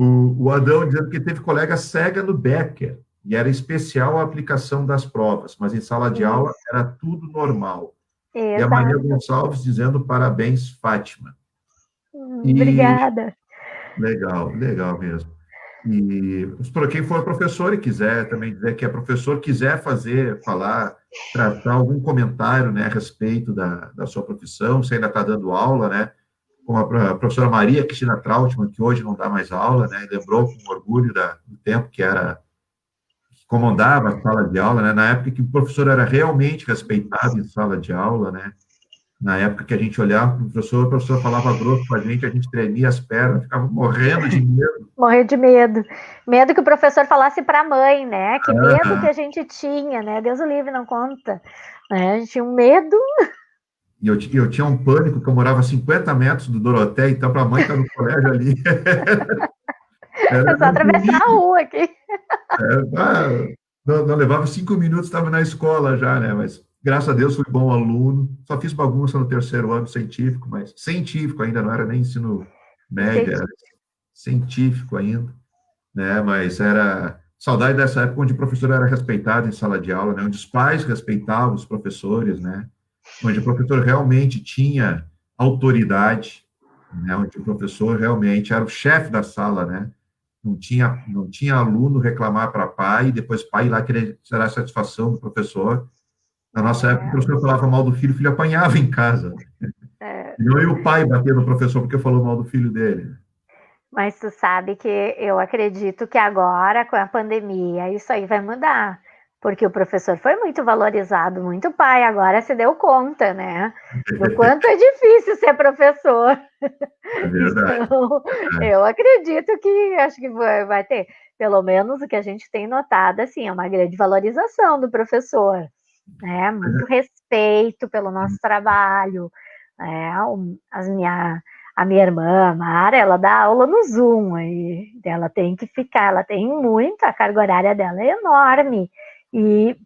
O Adão dizendo que teve colega cega no Becker, e era especial a aplicação das provas, mas em sala de aula era tudo normal. Exato. E a Maria Gonçalves dizendo parabéns, Fátima. Obrigada. Legal mesmo. E para quem for professor e quiser também dizer que é professor, quiser falar, tratar algum comentário, né, a respeito da sua profissão, você ainda está dando aula, né, como a professora Maria Cristina Trautmann, que hoje não dá mais aula, né, lembrou com orgulho do tempo que comandava a sala de aula, né, na época que o professor era realmente respeitado em sala de aula, né, na época que a gente olhava para o professor falava grosso com a gente tremia as pernas, ficava morrendo de medo. Morrer de medo. Medo que o professor falasse para a mãe, né? Que medo que a gente tinha, né? Deus o livre, não conta. Né? A gente tinha um medo. E eu tinha um pânico que eu morava a 50 metros do Doroté, então para a mãe estar no colégio ali. É só atravessar a rua aqui. Não levava 5 minutos, estava na escola já, né? Mas graças a Deus fui bom aluno. Só fiz bagunça no terceiro ano científico, mas científico ainda, não era nem ensino médio, era científico ainda, né? Mas era saudade dessa época onde o professor era respeitado em sala de aula, né? Onde os pais respeitavam os professores, né? Onde o professor realmente tinha autoridade, né? Onde o professor realmente era o chefe da sala, né? Não tinha aluno reclamar para pai e depois pai ir lá querer tirar a satisfação do professor. Na nossa época, o professor falava mal do filho, o filho apanhava em casa. E não ia o pai bater no professor porque falou mal do filho dele. Mas tu sabe que eu acredito que agora, com a pandemia, isso aí vai mudar. Porque o professor foi muito valorizado, muito pai, agora se deu conta, né? Do quanto é difícil ser professor. É verdade. Então, eu acredito que acho que vai ter, pelo menos o que a gente tem notado, assim, é uma grande valorização do professor, né? Muito respeito pelo nosso trabalho, né? A minha irmã, a Mara, ela dá aula no Zoom, e ela tem que ficar, ela tem muita, a carga horária dela é enorme, e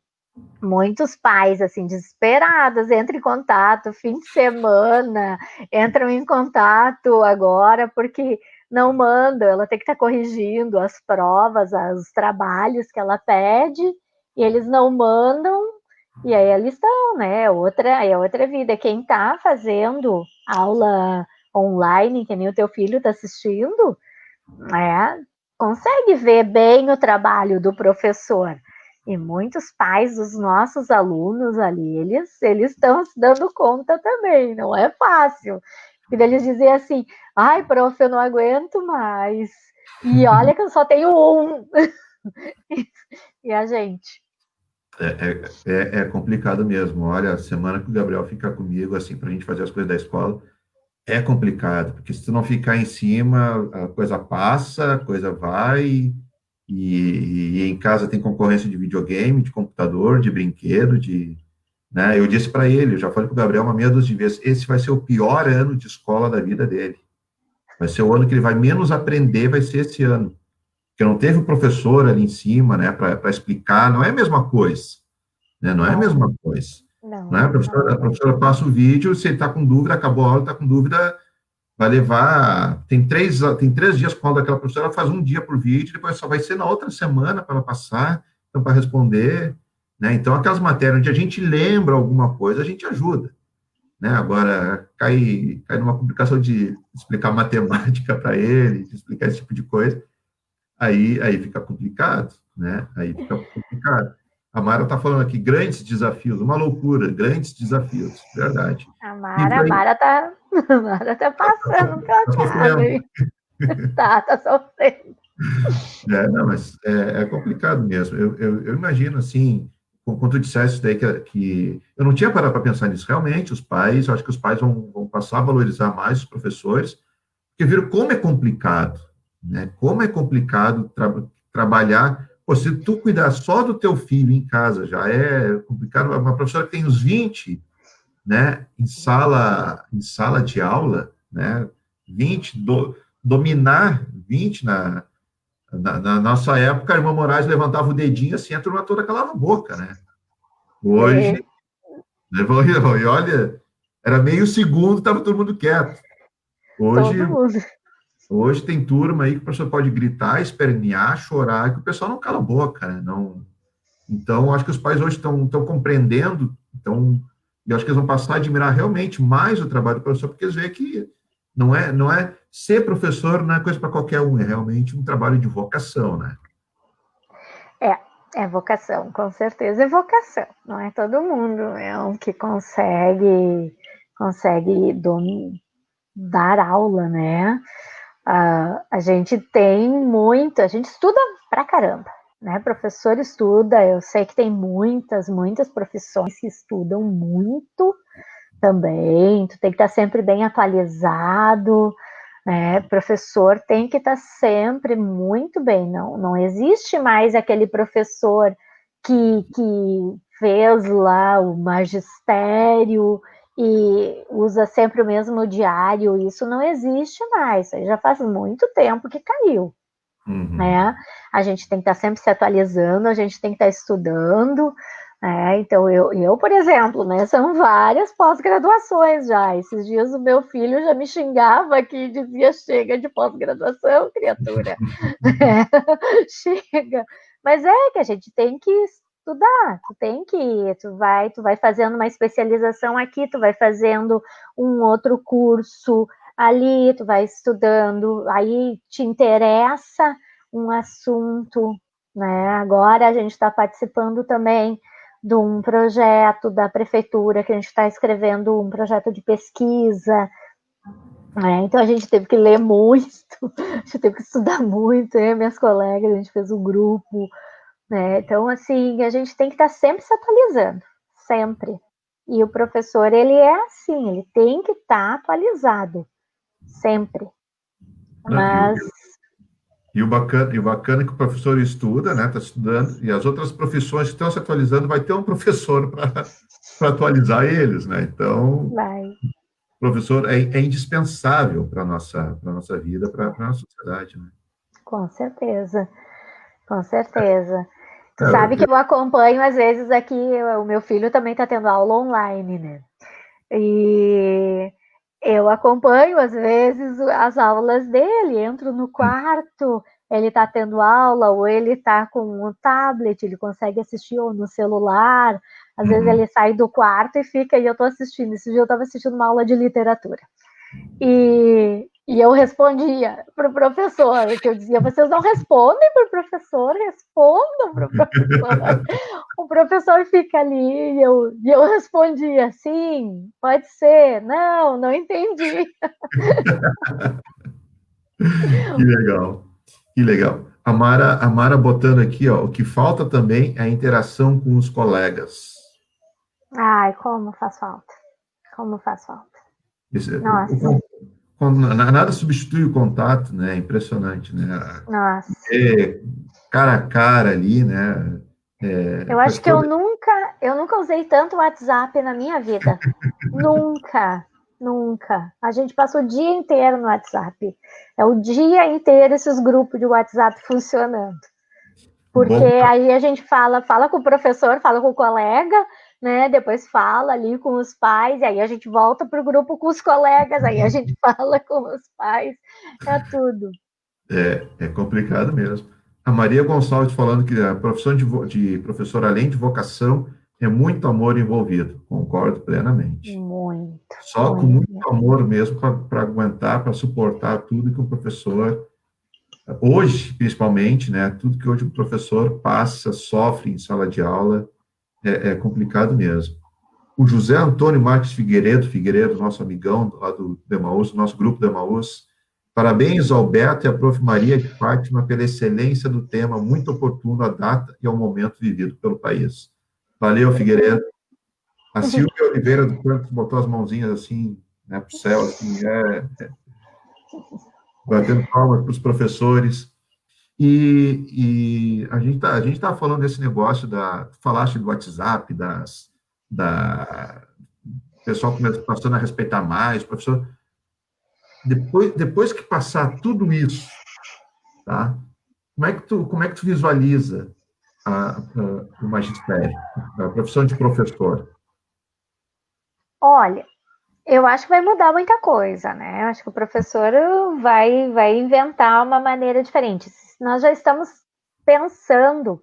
muitos pais, assim, desesperados, entram em contato, fim de semana, entram em contato agora, porque não mandam, ela tem que estar corrigindo as provas, os trabalhos que ela pede, e eles não mandam, e aí eles estão, né, é outra vida. Quem está fazendo aula online, que nem o teu filho está assistindo, consegue ver bem o trabalho do professor. E muitos pais dos nossos alunos ali, eles estão se dando conta também, não é fácil. Porque eles dizem assim, ai, prof, eu não aguento mais. E olha que eu só tenho um. E a gente? É complicado mesmo. Olha, a semana que o Gabriel fica comigo, assim, para a gente fazer as coisas da escola, é complicado, porque se tu não ficar em cima, a coisa passa, a coisa vai, e em casa tem concorrência de videogame, de computador, de brinquedo, né? Eu disse para ele, eu já falei para o Gabriel uma meia dúzia de vezes, esse vai ser o pior ano de escola da vida dele. Vai ser o ano que ele vai menos aprender, vai ser esse ano. Porque não teve o professor ali em cima, né, para explicar, não é a mesma coisa, né? Não é a mesma coisa. Não é? A professora passa o vídeo, se ele está com dúvida, acabou a aula, está com dúvida, vai levar. Tem três dias com a aula daquela professora, ela faz um dia por vídeo, depois só vai ser na outra semana para ela passar, então, para responder. Né? Então, aquelas matérias onde a gente lembra alguma coisa, a gente ajuda. Né? Agora, cai numa complicação de explicar matemática para ele, de explicar esse tipo de coisa, aí fica complicado. Né? Aí fica complicado. A Mara está falando aqui, grandes desafios, uma loucura, grandes desafios, verdade. A Mara tá passando Tá pela sofrendo. tá sofrendo. Não, mas é complicado mesmo. Eu imagino, assim, quando tu disseste isso daí, que eu não tinha parado para pensar nisso. Realmente, eu acho que os pais vão passar a valorizar mais os professores, porque viram como é complicado, né? Como é complicado trabalhar. Pô, se tu cuidar só do teu filho em casa, já é complicado. Uma professora que tem uns 20, né, em sala de aula, né, 20, dominar 20 na nossa época, a irmã Moraes levantava o dedinho assim, a turma toda calava a boca, né? Hoje, levou, e olha, era meio segundo, estava todo mundo quieto. Hoje, Todo mundo. hoje tem turma aí que o professor pode gritar, espernear, chorar, que o pessoal não cala a boca, né? Não, então, acho que os pais hoje estão compreendendo, e acho que eles vão passar a admirar realmente mais o trabalho do professor, porque eles veem que não é ser professor não é coisa para qualquer um, é realmente um trabalho de vocação, né? É vocação, com certeza é vocação. Não é todo mundo que consegue dar aula, né? A gente tem muito, a gente estuda pra caramba, né? Professor estuda, eu sei que tem muitas profissões que estudam muito também, tu tem que estar sempre bem atualizado, né? Professor tem que estar sempre muito bem, não existe mais aquele professor que fez lá o magistério e usa sempre o mesmo diário, isso não existe mais, isso aí já faz muito tempo que caiu, né? A gente tem que estar sempre se atualizando, a gente tem que estar estudando, então eu, por exemplo, né, são várias pós-graduações já. Esses dias o meu filho já me xingava aqui e dizia: chega de pós-graduação, criatura. Chega. Mas é que a gente tem que estudar, tu vai fazendo uma especialização aqui, tu vai fazendo um outro curso ali, tu vai estudando, aí te interessa um assunto, né? Agora a gente está participando também de um projeto da prefeitura, que a gente está escrevendo um projeto de pesquisa, né? Então a gente teve que ler muito, a gente teve que estudar muito, eu e minhas colegas, a gente fez um grupo, né? Então, assim, a gente tem que estar sempre se atualizando, sempre. E o professor, ele é assim, ele tem que estar atualizado, sempre. Mas... E o bacana é que o professor estuda, né? Está estudando, e as outras profissões que estão se atualizando, vai ter um professor para atualizar eles, né? Então, o professor é indispensável para a nossa vida, para a nossa sociedade, né? Com certeza, com certeza. Tu sabe É, que eu acompanho, às vezes, aqui, o meu filho também está tendo aula online, né? E eu acompanho, às vezes, as aulas dele, entro no quarto, ele está tendo aula, ou ele está com um tablet, ele consegue assistir ou no celular, às vezes ele sai do quarto e fica, e eu estou assistindo. Esse dia eu estava assistindo uma aula de literatura. E eu respondia para o professor, que eu dizia: vocês não respondem para o professor, respondam para o professor. O professor fica ali e eu respondia: sim, pode ser, não entendi. Que legal, que legal. A Mara botando aqui, ó, o que falta também é a interação com os colegas. Ai, como faz falta. Como faz falta. Nossa. Nada substitui o contato, né? É impressionante, né? Nossa. É, cara a cara ali, né? Eu acho que eu nunca usei tanto WhatsApp na minha vida. Nunca, nunca. A gente passa o dia inteiro no WhatsApp. É o dia inteiro esses grupos de WhatsApp funcionando. Porque Bom, aí a gente fala com o professor, fala com o colega, né? Depois fala ali com os pais, e aí a gente volta para o grupo com os colegas, aí a gente fala com os pais, é tudo. é complicado mesmo. A Maria Gonçalves falando que a profissão de professor, além de vocação, é muito amor envolvido. Concordo plenamente. Muito, Só com muito muito. amor mesmo para aguentar, para suportar tudo que o professor, hoje, principalmente, né? Tudo que hoje o professor passa, sofre em sala de aula, é complicado mesmo. O José Antônio Marques Figueiredo, nosso amigão lá do Emaús, nosso grupo do Emaús. Parabéns ao Beto e à Prof. Maria de Fátima pela excelência do tema, muito oportuno à data e ao momento vivido pelo país. Valeu, Figueiredo. A Silvia Oliveira do Campos botou as mãozinhas assim, né, para o céu, assim, batendo palmas para os professores. E a gente tá falando desse negócio falaste do WhatsApp, da o pessoal passando a respeitar mais, professor. Depois que passar tudo isso, tá? Como é que tu visualiza o magistério, a profissão de professor? Olha, eu acho que vai mudar muita coisa, né? Eu acho que o professor vai inventar uma maneira diferente. Nós já estamos pensando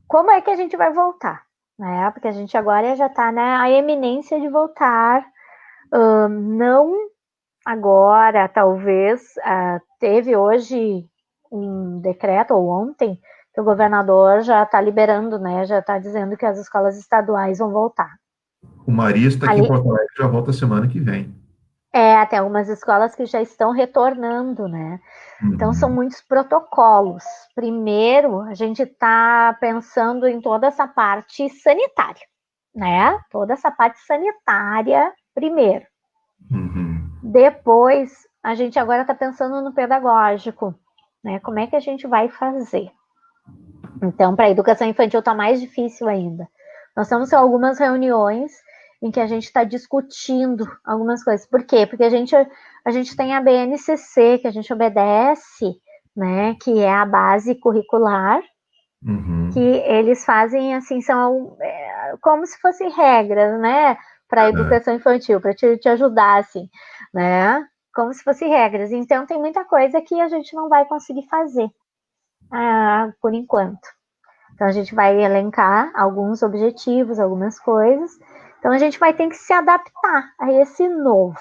como é que a gente vai voltar, né? Porque a gente agora já está na eminência de voltar, não agora, talvez, teve hoje um decreto, ou ontem, que o governador já está liberando, né? Já está dizendo que as escolas estaduais vão voltar. O Marista aqui em Ali, Porto Alegre já volta semana que vem. tem algumas escolas que já estão retornando, né? Então, são Uhum. muitos protocolos. Primeiro, a gente está pensando em toda essa parte sanitária, né? Toda essa parte sanitária, primeiro. Uhum. Depois, a gente agora está pensando no pedagógico, né? Como é que a gente vai fazer? Então, para a educação infantil está mais difícil ainda. Nós temos algumas reuniões em que a gente está discutindo algumas coisas. Por quê? Porque a gente tem a BNCC, que a gente obedece, né? Que é a base curricular, Uhum. que eles fazem assim, são como se fossem regras, né? Para a educação infantil, para te ajudar, assim, né? Como se fossem regras. Então, tem muita coisa que a gente não vai conseguir fazer por enquanto. Então, a gente vai elencar alguns objetivos, algumas coisas. Então, a gente vai ter que se adaptar a esse novo.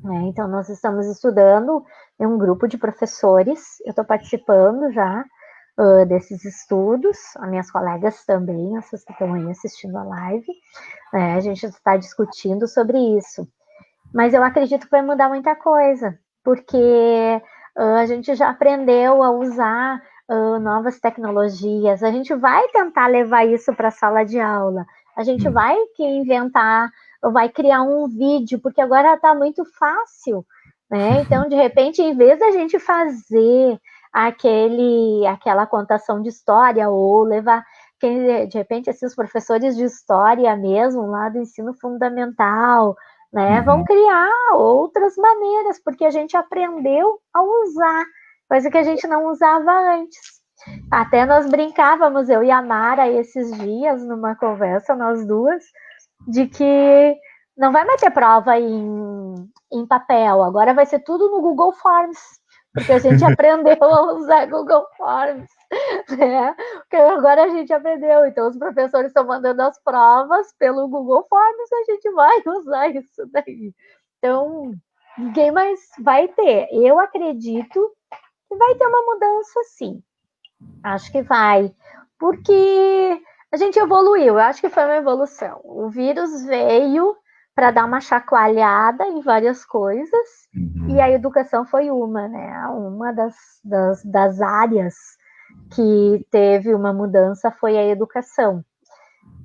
Né? Então, nós estamos estudando em um grupo de professores, eu estou participando já desses estudos, as minhas colegas também, essas que estão aí assistindo a live, né? A gente está discutindo sobre isso. Mas eu acredito que vai mudar muita coisa, porque a gente já aprendeu a usar novas tecnologias, a gente vai tentar levar isso para a sala de aula, a gente vai inventar, vai criar um vídeo, porque agora está muito fácil, né? Então, de repente, em vez da gente fazer aquela contação de história ou levar de repente esses professores de história mesmo lá do ensino fundamental, né, vão criar outras maneiras, porque a gente aprendeu a usar, coisa que a gente não usava antes. Até nós brincávamos, eu e a Mara, esses dias, numa conversa, nós duas, de que não vai mais ter prova em papel, agora vai ser tudo no Google Forms, porque a gente aprendeu a usar Google Forms, né? Porque agora a gente aprendeu, então os professores estão mandando as provas pelo Google Forms, a gente vai usar isso daí. Então, ninguém mais vai ter. Eu acredito que vai ter uma mudança, sim. Acho que vai, porque a gente evoluiu, eu acho que foi uma evolução. O vírus veio para dar uma chacoalhada em várias coisas, e a educação foi uma, né? Uma das áreas que teve uma mudança foi a educação.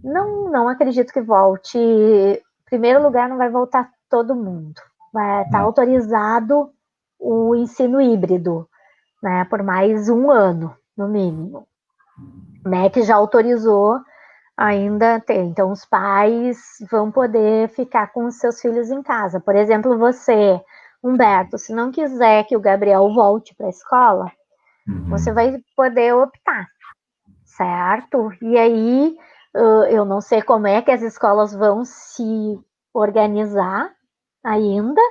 Não acredito que volte. Em primeiro lugar, não vai voltar todo mundo. Vai estar autorizado o ensino híbrido, né? Por mais um ano, no mínimo. O MEC já autorizou, ainda tem. Então, os pais vão poder ficar com os seus filhos em casa. Por exemplo, você, Humberto, se não quiser que o Gabriel volte para a escola, você vai poder optar, certo? E aí, eu não sei como é que as escolas vão se organizar ainda,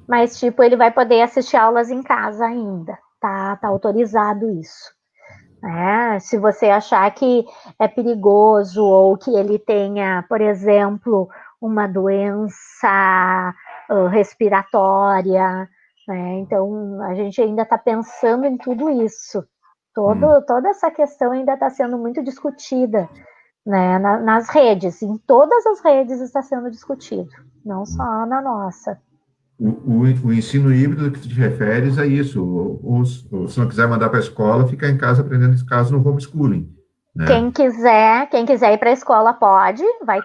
mas, tipo, ele vai poder assistir aulas em casa ainda, tá autorizado isso. Se você achar que é perigoso ou que ele tenha, por exemplo, uma doença respiratória, né? Então a gente ainda está pensando em tudo isso. Toda essa questão ainda está sendo muito discutida, né? Nas redes, em todas as redes está sendo discutido, não só na nossa. O ensino híbrido que tu te referes é isso. Se não quiser mandar para a escola, ficar em casa aprendendo esse caso no homeschooling, né? Quem quiser ir para a escola pode, vai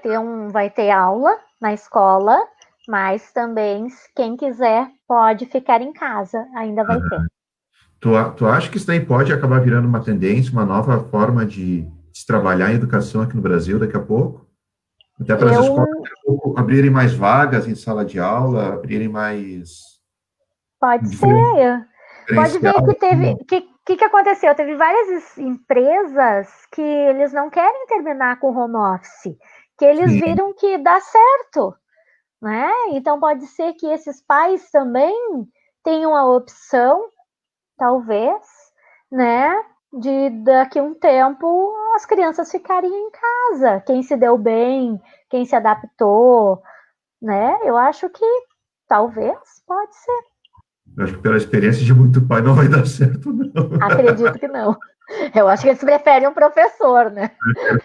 ter aula na escola, mas também quem quiser pode ficar em casa, ainda vai ter. Tu acha que isso daí pode acabar virando uma tendência, uma nova forma de se trabalhar em educação aqui no Brasil daqui a pouco? Até para as escolas Eu daqui a pouco abrirem mais vagas em sala de aula, abrirem mais pode ser. Pode ver diferencial. que teve que aconteceu? Teve várias empresas que eles não querem terminar com home office, que eles Sim. viram que dá certo, né? Então pode ser que esses pais também tenham a opção, talvez, né, de daqui a um tempo as crianças ficarem em casa, quem se deu bem, quem se adaptou, né? Eu acho que Talvez, pode ser. Eu acho que pela experiência de muito pai não vai dar certo, não. Acredito que não. Eu acho que eles preferem um professor, né?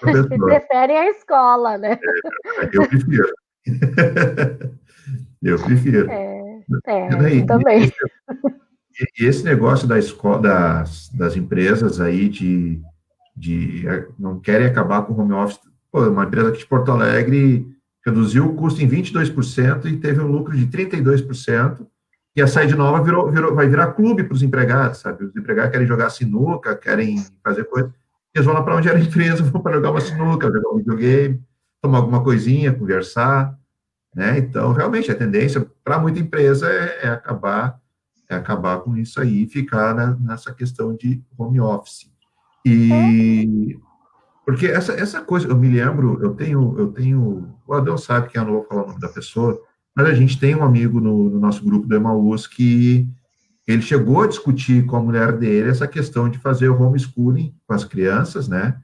Eles preferem a escola, né? Eu prefiro. Eu prefiro. Eu também. Esse negócio da escola, das empresas aí não querem acabar com o home office. Pô, uma empresa aqui de Porto Alegre reduziu o custo em 22% e teve um lucro de 32%, e a sede nova vai virar clube para os empregados, sabe? Os empregados querem jogar sinuca, querem fazer coisa, eles vão lá para onde era a empresa, vão para jogar uma sinuca, jogar um videogame, tomar alguma coisinha, conversar, né? Então, realmente, a tendência para muita empresa é acabar com isso aí e ficar nessa questão de home office. E porque essa coisa, eu me lembro, o Adão sabe que eu não vou falar o nome da pessoa, mas a gente tem um amigo no nosso grupo do Emaús que ele chegou a discutir com a mulher dele essa questão de fazer o homeschooling com as crianças, né?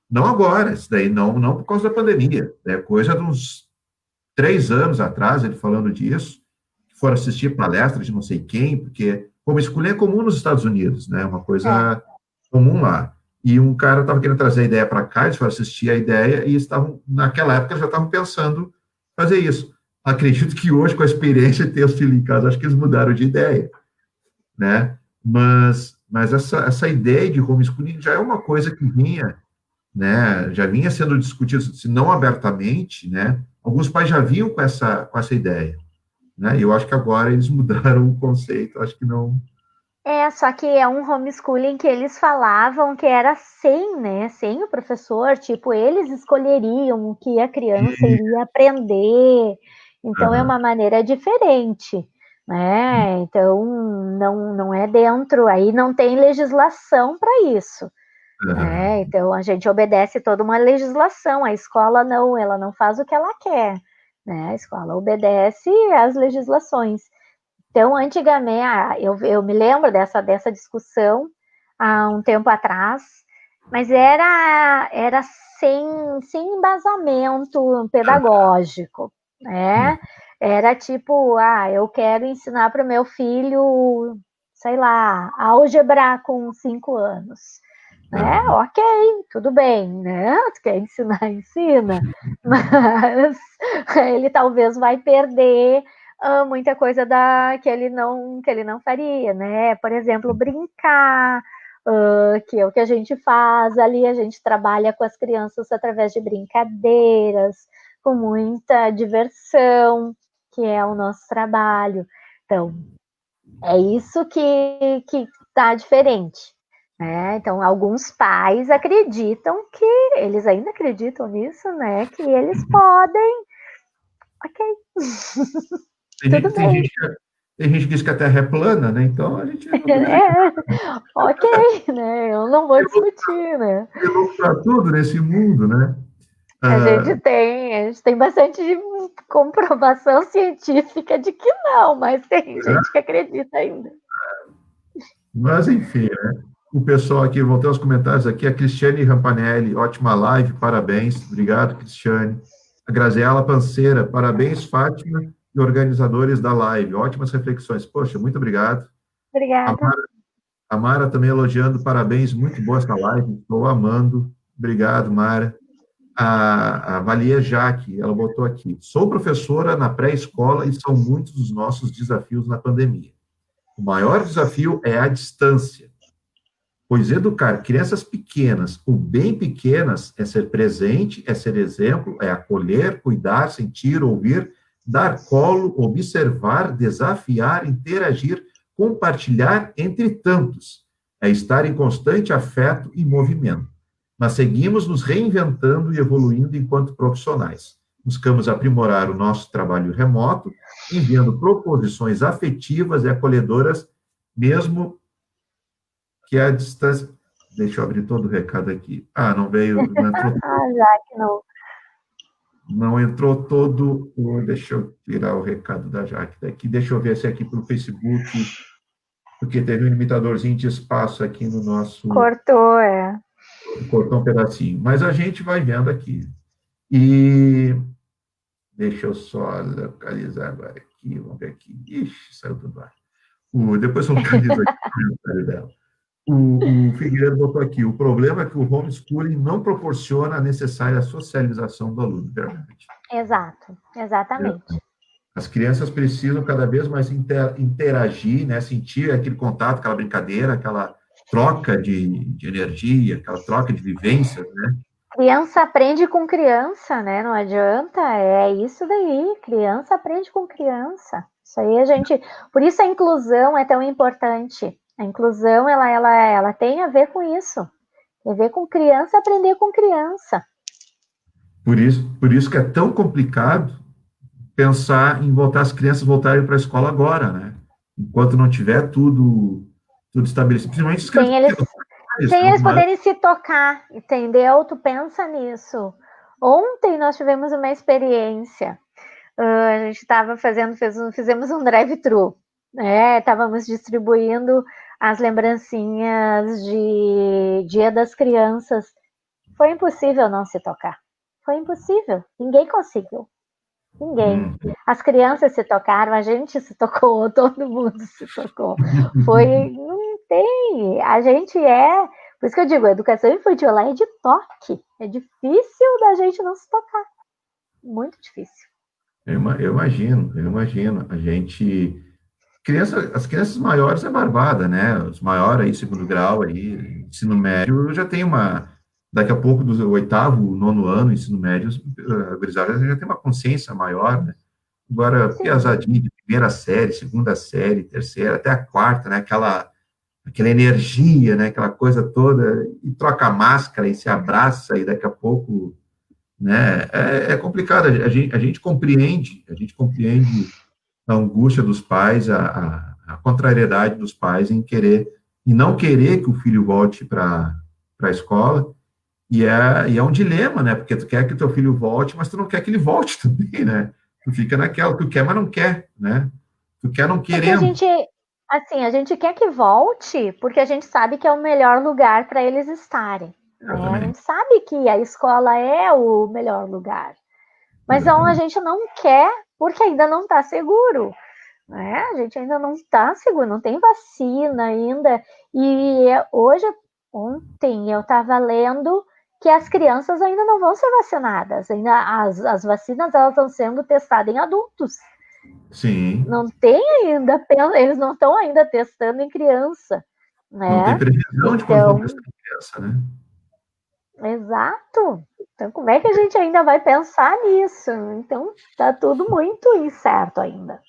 Não agora, isso daí não por causa da pandemia, é coisa de uns 3 anos atrás, ele falando disso, foram assistir palestras de não sei quem, porque homeschooling é comum nos Estados Unidos, né? Uma coisa comum lá. E um cara estava querendo trazer a ideia para cá, eles foram assistir a ideia e naquela época, já estavam pensando fazer isso. Acredito que hoje, com a experiência de ter os filhos em casa, acho que eles mudaram de ideia, né? Mas essa ideia de homeschooling já é uma coisa que vinha, né? Já vinha sendo discutido, se não abertamente, né? Alguns pais já vinham com essa ideia, né? E eu acho que agora eles mudaram o conceito, acho que não. Só que é um homeschooling que eles falavam que era sem, né? Sem o professor, tipo, eles escolheriam o que a criança iria aprender. Então, é uma maneira diferente, né? Então, não é dentro, aí não tem legislação para isso. Né? Então, a gente obedece toda uma legislação. A escola não, ela não faz o que ela quer, né? A escola obedece às legislações. Então, antigamente, eu me lembro dessa discussão há um tempo atrás, mas era sem embasamento pedagógico, né? Era tipo, eu quero ensinar para o meu filho, sei lá, álgebra com 5 anos. Né? Ok, tudo bem, né? Tu quer ensinar, ensina. Mas ele talvez vai perder muita coisa que ele não faria, né? Por exemplo, brincar, que é o que a gente faz ali, a gente trabalha com as crianças através de brincadeiras, com muita diversão, que é o nosso trabalho. Então, é isso que está diferente. Então, alguns pais acreditam que, eles ainda acreditam nisso, né? Que eles podem. Ok. Tem gente que diz que a Terra é plana, né? Então a gente. Ok, né? Eu não vou discutir, né? Tem louco para tudo nesse mundo, né? A gente tem bastante comprovação científica de que não, mas tem gente que acredita ainda. Mas, enfim, né? O pessoal aqui, vou ter os comentários aqui, a Cristiane Rampanelli, ótima live, parabéns. Obrigado, Cristiane. A Graziela Panceira, parabéns, Fátima e organizadores da live. Ótimas reflexões. Poxa, muito obrigado. Obrigada. A Mara também elogiando, parabéns, muito boa essa live, estou amando. Obrigado, Mara. A Valia Jaque, ela botou aqui, sou professora na pré-escola e são muitos os nossos desafios na pandemia. O maior desafio é a distância, pois educar crianças pequenas ou bem pequenas é ser presente, é ser exemplo, é acolher, cuidar, sentir, ouvir, dar colo, observar, desafiar, interagir, compartilhar, entre tantos. É estar em constante afeto e movimento. Mas seguimos nos reinventando e evoluindo enquanto profissionais. Buscamos aprimorar o nosso trabalho remoto, enviando proposições afetivas e acolhedoras, mesmo que a distância... Deixa eu abrir todo o recado aqui. Não veio, não entrou... já que não. Não entrou todo o... Deixa eu tirar o recado da Jaque daqui. Deixa eu ver se aqui pelo Facebook, porque teve um limitadorzinho de espaço aqui no nosso... Cortou, Cortou um pedacinho. Mas a gente vai vendo aqui. E... Deixa eu só localizar agora aqui. aqui, vamos ver aqui. Ixi, saiu tudo lá. Depois eu localizo aqui o comentário dela. O Figueiredo botou aqui, o problema é que o homeschooling não proporciona a necessária socialização do aluno, verdade. Exato, exatamente. As crianças precisam cada vez mais interagir, né, sentir aquele contato, aquela brincadeira, aquela troca de energia, aquela troca de vivências, né? Criança aprende com criança, né? Não adianta, é isso daí. Criança aprende com criança. Isso aí por isso a inclusão é tão importante. A inclusão, ela tem a ver com isso. Tem a ver com criança aprender com criança. Por isso que é tão complicado pensar em as crianças voltarem para a escola agora, né? Enquanto não tiver tudo estabelecido. Principalmente as crianças. Sem eles poderem se tocar, entendeu? Tu pensa nisso. Ontem nós tivemos uma experiência. A gente estava fizemos um drive-thru, né? Estávamos distribuindo as lembrancinhas de Dia das Crianças. Foi impossível não se tocar. Foi impossível. Ninguém conseguiu. Ninguém. As crianças se tocaram, a gente se tocou, todo mundo se tocou. Não tem. A gente por isso que eu digo, a educação infantil lá é de toque. É difícil da gente não se tocar. Muito difícil. Eu imagino. A gente... As crianças maiores é barbada, né? Os maiores aí, segundo grau, aí, ensino médio, já tem daqui a pouco, do 8º, 9º ano, ensino médio, a gurizada já tem uma consciência maior, né? Agora, piazadinha de primeira série, segunda série, terceira, até a quarta, né? Aquela energia, né? Aquela coisa toda, e troca a máscara e se abraça, e daqui a pouco, né? É complicado, a gente compreende a angústia dos pais, a contrariedade dos pais em não querer que o filho volte para a escola, e é um dilema, né? Porque tu quer que teu filho volte, mas tu não quer que ele volte também, né? Tu fica naquela, tu quer, mas não quer, né? Tu quer não querendo. A gente quer que volte, porque a gente sabe que é o melhor lugar para eles estarem. Né? A gente sabe que a escola é o melhor lugar. Mas então, a gente não quer, porque ainda não está seguro. Né? A gente ainda não está seguro, não tem vacina ainda. E ontem eu estava lendo que as crianças ainda não vão ser vacinadas. Ainda as vacinas elas estão sendo testadas em adultos. Sim. Não tem ainda, eles não estão ainda testando em criança. Né? Não tem previsão de quando vão testar em criança, né? Exato. Então, como é que a gente ainda vai pensar nisso? Então, está tudo muito incerto ainda.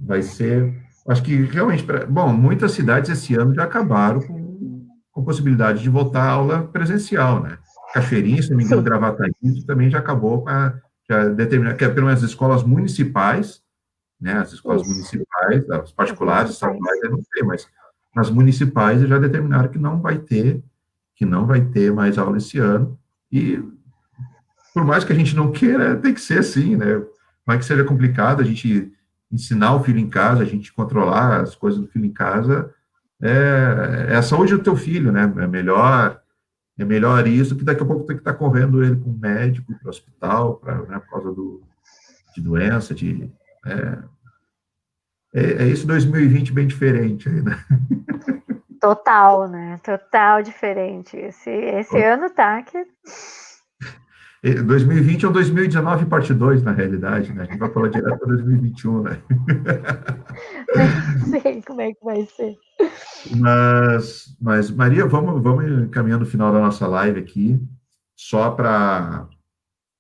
Vai ser... Acho que realmente... Bom, muitas cidades esse ano já acabaram com possibilidade de voltar à aula presencial, né? Cachoeirinha, se não me engano, Gravataí, também já acabou já determinar que pelo menos as escolas municipais, né? As escolas municipais, as particulares, estaduais, eu não sei, mas nas municipais já determinaram que não vai ter mais aula esse ano, e por mais que a gente não queira, tem que ser assim, né? Por mais que seja complicado a gente ensinar o filho em casa, a gente controlar as coisas do filho em casa, é a saúde do teu filho, né? É melhor isso que daqui a pouco tem que estar correndo ele com o médico, para o hospital, né, por causa de doença, isso 2020 bem diferente aí, né? Total, né? Total diferente. Esse ano tá que... 2020 é um 2019 parte 2, na realidade, né? A gente vai falar direto para 2021, né? Não sei como é que vai ser. Mas Maria, vamos encaminhando o final da nossa live aqui, só para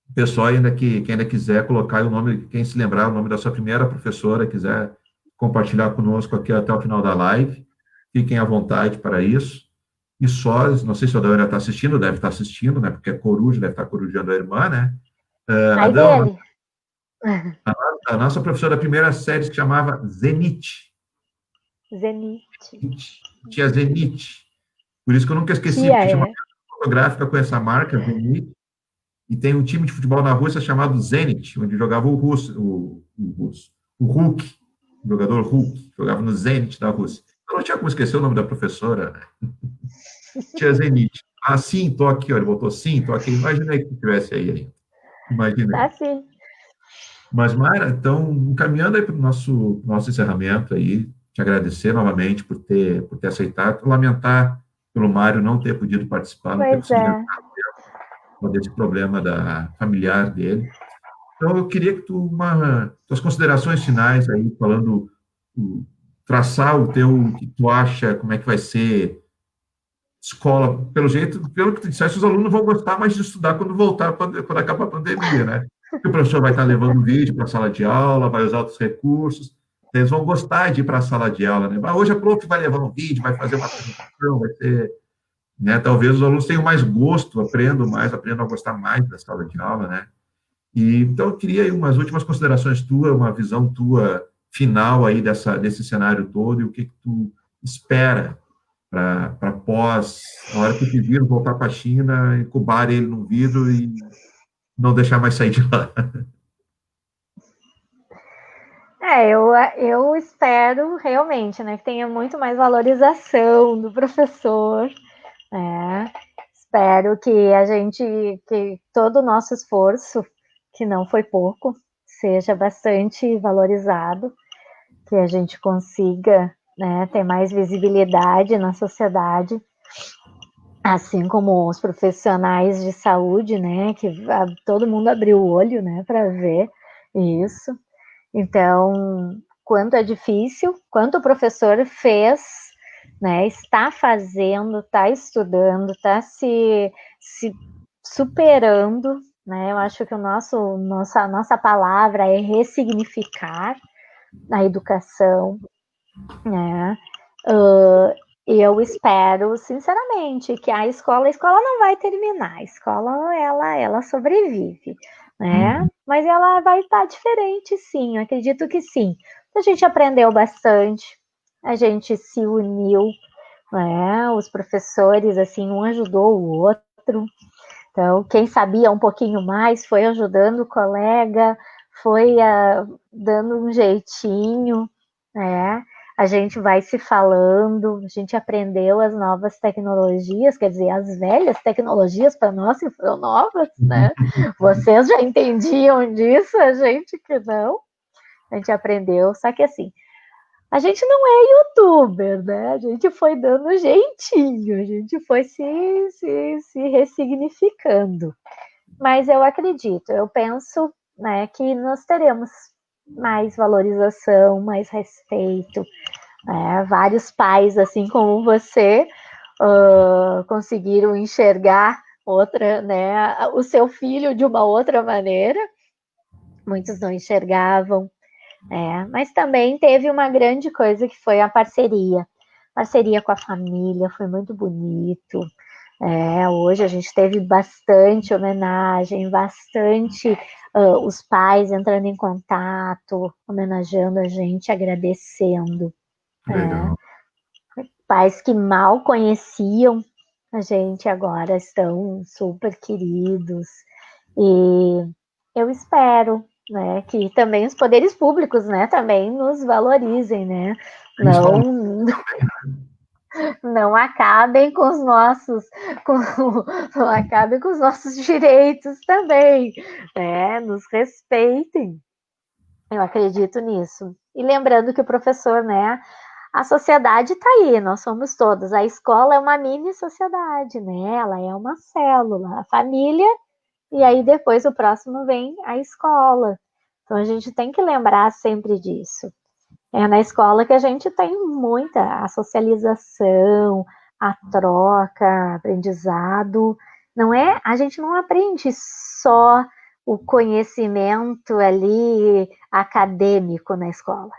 o pessoal que ainda quiser colocar o nome, quem se lembrar o nome da sua primeira professora, quiser compartilhar conosco aqui até o final da live, fiquem à vontade para isso. E só, não sei se a Dana está assistindo, deve estar assistindo, né? Porque é coruja, deve estar corujando a irmã, né? Dele. A nossa professora da primeira série se chamava Zenit. Tia Zenit. Por isso que eu nunca esqueci, porque tinha uma fotográfica com essa marca, Zenit, e tem um time de futebol na Rússia chamado Zenit, onde jogava o Hulk, o jogador Hulk, jogava no Zenit da Rússia. Eu não tinha como esquecer o nome da professora, né? Tia Zenit. Ah, sim, tô aqui, olha, ele botou sim, tô aqui. Imaginei que tivesse aí. Imagina. Tá sim. Mas, Mara, então, encaminhando aí para o nosso encerramento aí, te agradecer novamente por ter aceitado, lamentar pelo Mário não ter podido participar, não ter Pois conseguido é. entrar desse problema familiar dele. Então, eu queria que tuas considerações finais aí, falando, traçar o que tu acha, como é que vai ser escola, pelo jeito, pelo que tu disseste, os alunos vão gostar mais de estudar quando voltar, quando acabar a pandemia, né? Porque o professor vai estar levando vídeo para a sala de aula, vai usar outros recursos, eles vão gostar de ir para a sala de aula, né? Mas hoje a prof vai levar um vídeo, vai fazer uma apresentação, vai ter, né? Talvez os alunos tenham mais gosto, aprendam a gostar mais da sala de aula, né? E, então, eu queria aí umas últimas considerações tuas, uma visão tua final aí desse cenário todo e o que tu espera para pós, a hora que o vírus voltar para a China, incubar ele num vidro e não deixar mais sair de lá. Eu espero realmente, né, que tenha muito mais valorização do professor, né? Espero que todo o nosso esforço, que não foi pouco, seja bastante valorizado, que a gente consiga, né, ter mais visibilidade na sociedade, assim como os profissionais de saúde, né, que todo mundo abriu o olho, né, para ver isso. Então, quanto é difícil, quanto o professor fez, né, está fazendo, está estudando, está se superando, né? Eu acho que nossa palavra é ressignificar a educação, né? Eu espero, sinceramente, que a escola não vai terminar, a escola, ela sobrevive, né? Mas ela vai estar diferente, sim, eu acredito que sim. A gente aprendeu bastante, a gente se uniu, né? Os professores, assim, um ajudou o outro, então, quem sabia um pouquinho mais foi ajudando o colega, foi dando um jeitinho, né? A gente vai se falando, a gente aprendeu as novas tecnologias, quer dizer, as velhas tecnologias para nós que foram novas, né? Vocês já entendiam disso, a gente que não. A gente aprendeu, só que assim, a gente não é youtuber, né? A gente foi dando jeitinho, a gente foi se ressignificando. Mas eu acredito, eu penso, né, que nós teremos mais valorização, mais respeito. Vários pais, assim como você, conseguiram enxergar outra, né, o seu filho de uma outra maneira. Muitos não enxergavam. Mas também teve uma grande coisa que foi a parceria. Parceria com a família, foi muito bonito. Hoje a gente teve bastante homenagem, bastante os pais entrando em contato, homenageando a gente, agradecendo. Legal. Pais que mal conheciam a gente agora estão super queridos. E eu espero, né, que também os poderes públicos, né, também nos valorizem, né? Principalmente, Não acabem com os nossos, com, não acabem com os nossos direitos também, né? Nos respeitem. Eu acredito nisso. E lembrando que o professor, né, a sociedade está aí, nós somos todos. A escola é uma mini sociedade, né? Ela é uma célula, a família, e aí depois o próximo vem a escola. Então a gente tem que lembrar sempre disso. É na escola que a gente tem muita a socialização, a troca, aprendizado. Não é, a gente não aprende só o conhecimento ali acadêmico na escola.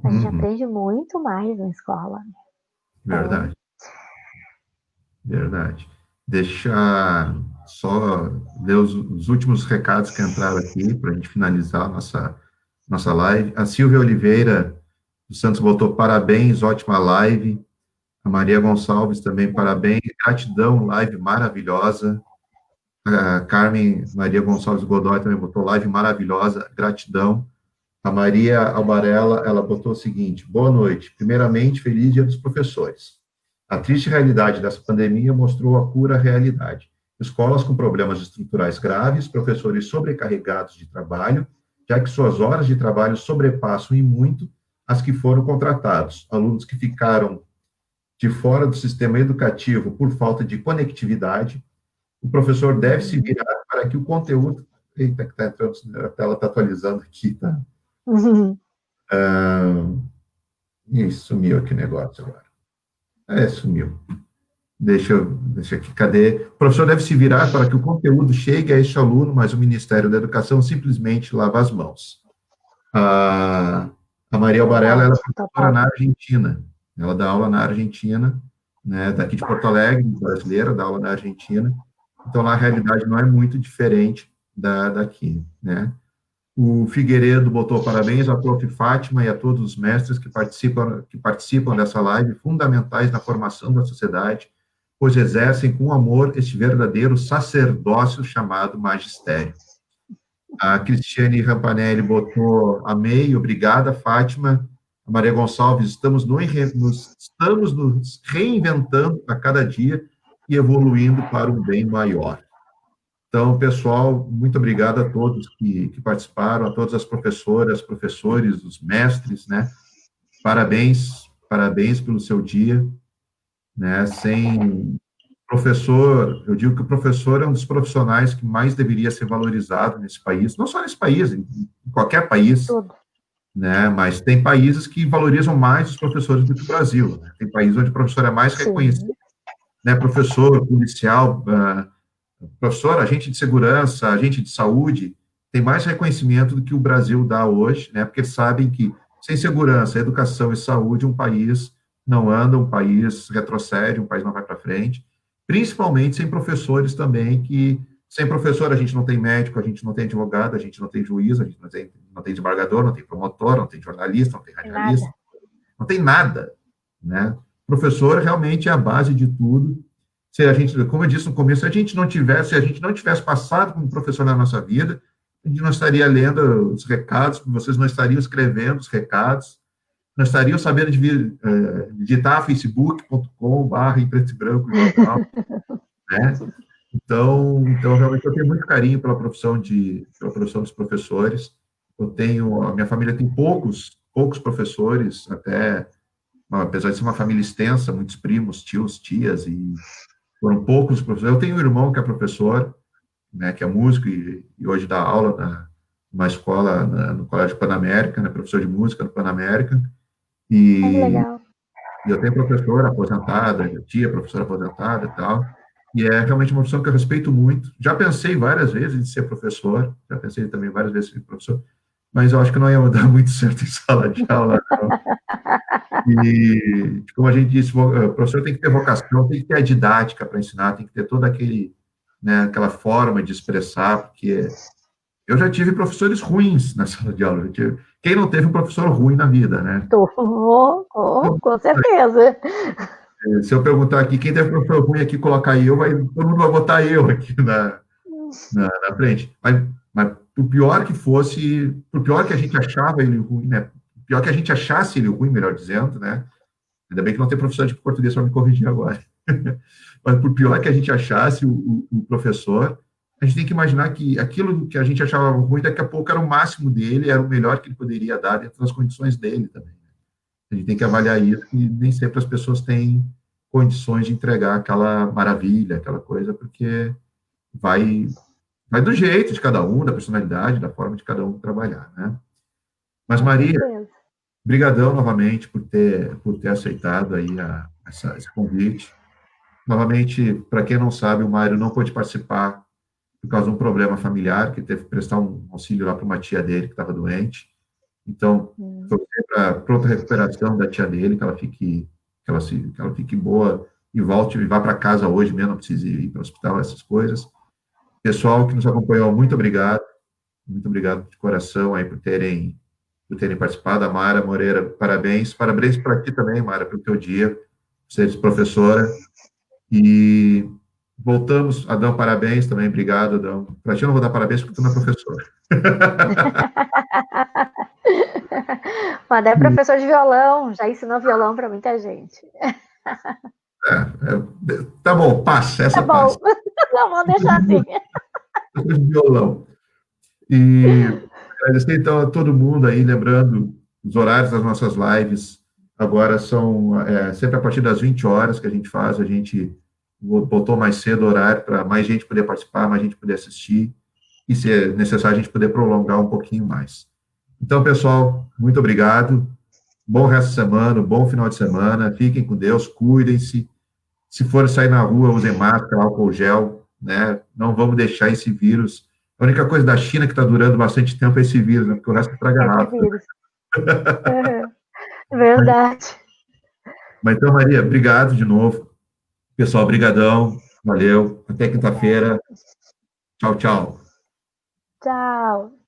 A gente aprende muito mais na escola. Então, verdade, verdade. Deixa só ler os últimos recados que entraram aqui para a gente finalizar a nossa live. A Silvia Oliveira dos Santos botou parabéns, ótima live. A Maria Gonçalves também, parabéns, gratidão, live maravilhosa. A Carmen Maria Gonçalves Godoy também botou live maravilhosa, gratidão. A Maria Albarella, ela botou o seguinte: boa noite. Primeiramente, feliz Dia dos Professores. A triste realidade dessa pandemia mostrou a pura realidade. Escolas com problemas estruturais graves, professores sobrecarregados de trabalho, já que suas horas de trabalho sobrepassam em muito as que foram contratados. Alunos que ficaram de fora do sistema educativo por falta de conectividade, o professor deve se virar para que o conteúdo... Eita, que está entrando, a tela está atualizando aqui, tá? Ih, sumiu aqui o negócio agora. Sumiu. Deixa aqui, cadê? O professor deve se virar para que o conteúdo chegue a este aluno, mas o Ministério da Educação simplesmente lava as mãos. A Maria Albarella, ela é professora na Argentina. Ela dá aula na Argentina, né, daqui de Porto Alegre, brasileira, dá aula na Argentina. Então, lá a realidade não é muito diferente daqui, né? O Figueiredo botou parabéns à prof. Fátima e a todos os mestres que participam dessa live, fundamentais na formação da sociedade, pois exercem com amor este verdadeiro sacerdócio chamado magistério. A Cristiane Rampanelli botou amei, obrigada, Fátima. A Maria Gonçalves, estamos nos reinventando a cada dia e evoluindo para um bem maior. Então, pessoal, muito obrigado a todos que participaram, a todas as professoras, professores, os mestres, né? Parabéns pelo seu dia, né? Sem professor, eu digo que o professor é um dos profissionais que mais deveria ser valorizado nesse país, não só nesse país, em qualquer país, né? Mas tem países que valorizam mais os professores do que o Brasil, né? Tem países onde o professor é mais reconhecido, né? Professor, policial, professor, agente de segurança, agente de saúde, tem mais reconhecimento do que o Brasil dá hoje, né? Porque sabem que sem segurança, educação e saúde, um país não anda, um país retrocede, um país não vai para frente, principalmente sem professores também, que sem professor a gente não tem médico, a gente não tem advogado, a gente não tem juiz, a gente não tem desembargador, não tem promotor, não tem jornalista, não tem radialista, não tem nada, né? Professor realmente é a base de tudo. Se a gente, como eu disse no começo, se a gente não tivesse passado como professor na nossa vida, a gente não estaria lendo os recados, vocês não estariam escrevendo os recados, não estariam sabendo digitar facebook.com/em preto e branco jornal, né? Então, realmente, eu tenho muito carinho pela profissão dos professores. A minha família tem poucos professores, até, apesar de ser uma família extensa, muitos primos, tios, tias, e foram poucos professores. Eu tenho um irmão que é professor, né, que é músico e hoje dá aula numa escola, no Colégio Panamérica, né, professor de música no Panamérica. E eu tenho professora aposentada, tia professora aposentada e tal. E é realmente uma profissão que eu respeito muito. Já pensei várias vezes em ser professor, já pensei também várias vezes em ser professor, mas eu acho que não ia dar muito certo em sala de aula, não. E, como a gente disse, o professor tem que ter vocação, tem que ter a didática para ensinar, tem que ter toda aquela forma de expressar, porque eu já tive professores ruins na sala de aula. Quem não teve um professor ruim na vida, né? Com certeza. Se eu perguntar aqui, quem teve professor ruim aqui, colocar eu, todo mundo vai botar eu aqui na frente. Mas por pior que fosse, por pior que a gente achava ele ruim, né? Pior que a gente achasse ele ruim, melhor dizendo, né? Ainda bem que não tem professor de português para me corrigir agora. Mas por pior que a gente achasse o professor, a gente tem que imaginar que aquilo que a gente achava ruim, daqui a pouco era o máximo dele, era o melhor que ele poderia dar dentro das condições dele também. A gente tem que avaliar isso, e nem sempre as pessoas têm condições de entregar aquela maravilha, aquela coisa, porque vai do jeito de cada um, da personalidade, da forma de cada um trabalhar, né? Mas, Maria, brigadão novamente por ter aceitado aí esse convite. Novamente, para quem não sabe, o Mário não pôde participar por causa de um problema familiar, que teve que prestar um auxílio lá para uma tia dele que estava doente. Então, torcer para pronta recuperação da tia dele, que ela fique boa e volte e vá para casa hoje mesmo, não precise ir para o hospital, essas coisas. Pessoal que nos acompanhou, muito obrigado de coração aí por terem participado. A Mara Moreira, parabéns para ti também, Mara, pelo teu dia, você é professora, e voltamos, Adão, parabéns também, obrigado, Adão. Para ti eu não vou dar parabéns porque tu não é professor. O André é professor de violão, já ensinou violão para muita gente. Tá bom, passa, essa passa. Não, vamos deixar assim. De violão. E Agradecer, então, a todo mundo aí, lembrando, os horários das nossas lives agora são sempre a partir das 20 horas que a gente faz, a gente botou mais cedo o horário para mais gente poder participar, mais gente poder assistir, e se é necessário a gente poder prolongar um pouquinho mais. Então, pessoal, muito obrigado, bom resto de semana, bom final de semana, fiquem com Deus, cuidem-se, se for sair na rua, usem máscara, álcool gel, né? Não vamos deixar esse vírus. A única coisa da China que está durando bastante tempo é esse vírus, né? Porque o resto estraga Esse rápido. vírus. Verdade. Mas então, Maria, obrigado de novo. Pessoal, brigadão. Valeu. Até quinta-feira. Tchau, tchau. Tchau.